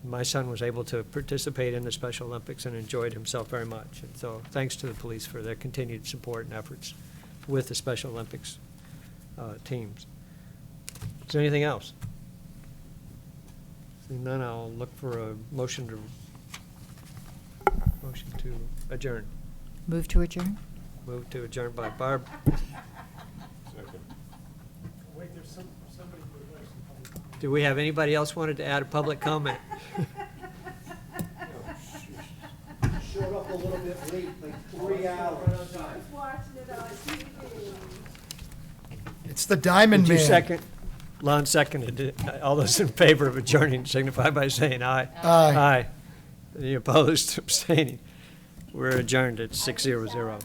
my son was able to participate in the Special Olympics and enjoyed himself very much. And so thanks to the police for their continued support and efforts with the Special Olympics teams. Is there anything else? Seeing none, I'll look for a motion to adjourn. Move to adjourn? Move to adjourn by Barb. Do we have anybody else wanted to add a public comment? Showed up a little bit late, like 3 hours. It's the Diamond Did you Man. second? Lon seconded it. All those in favor of adjourning signify by saying aye. Aye. Aye. Any opposed, abstaining? We're adjourned at 6:00.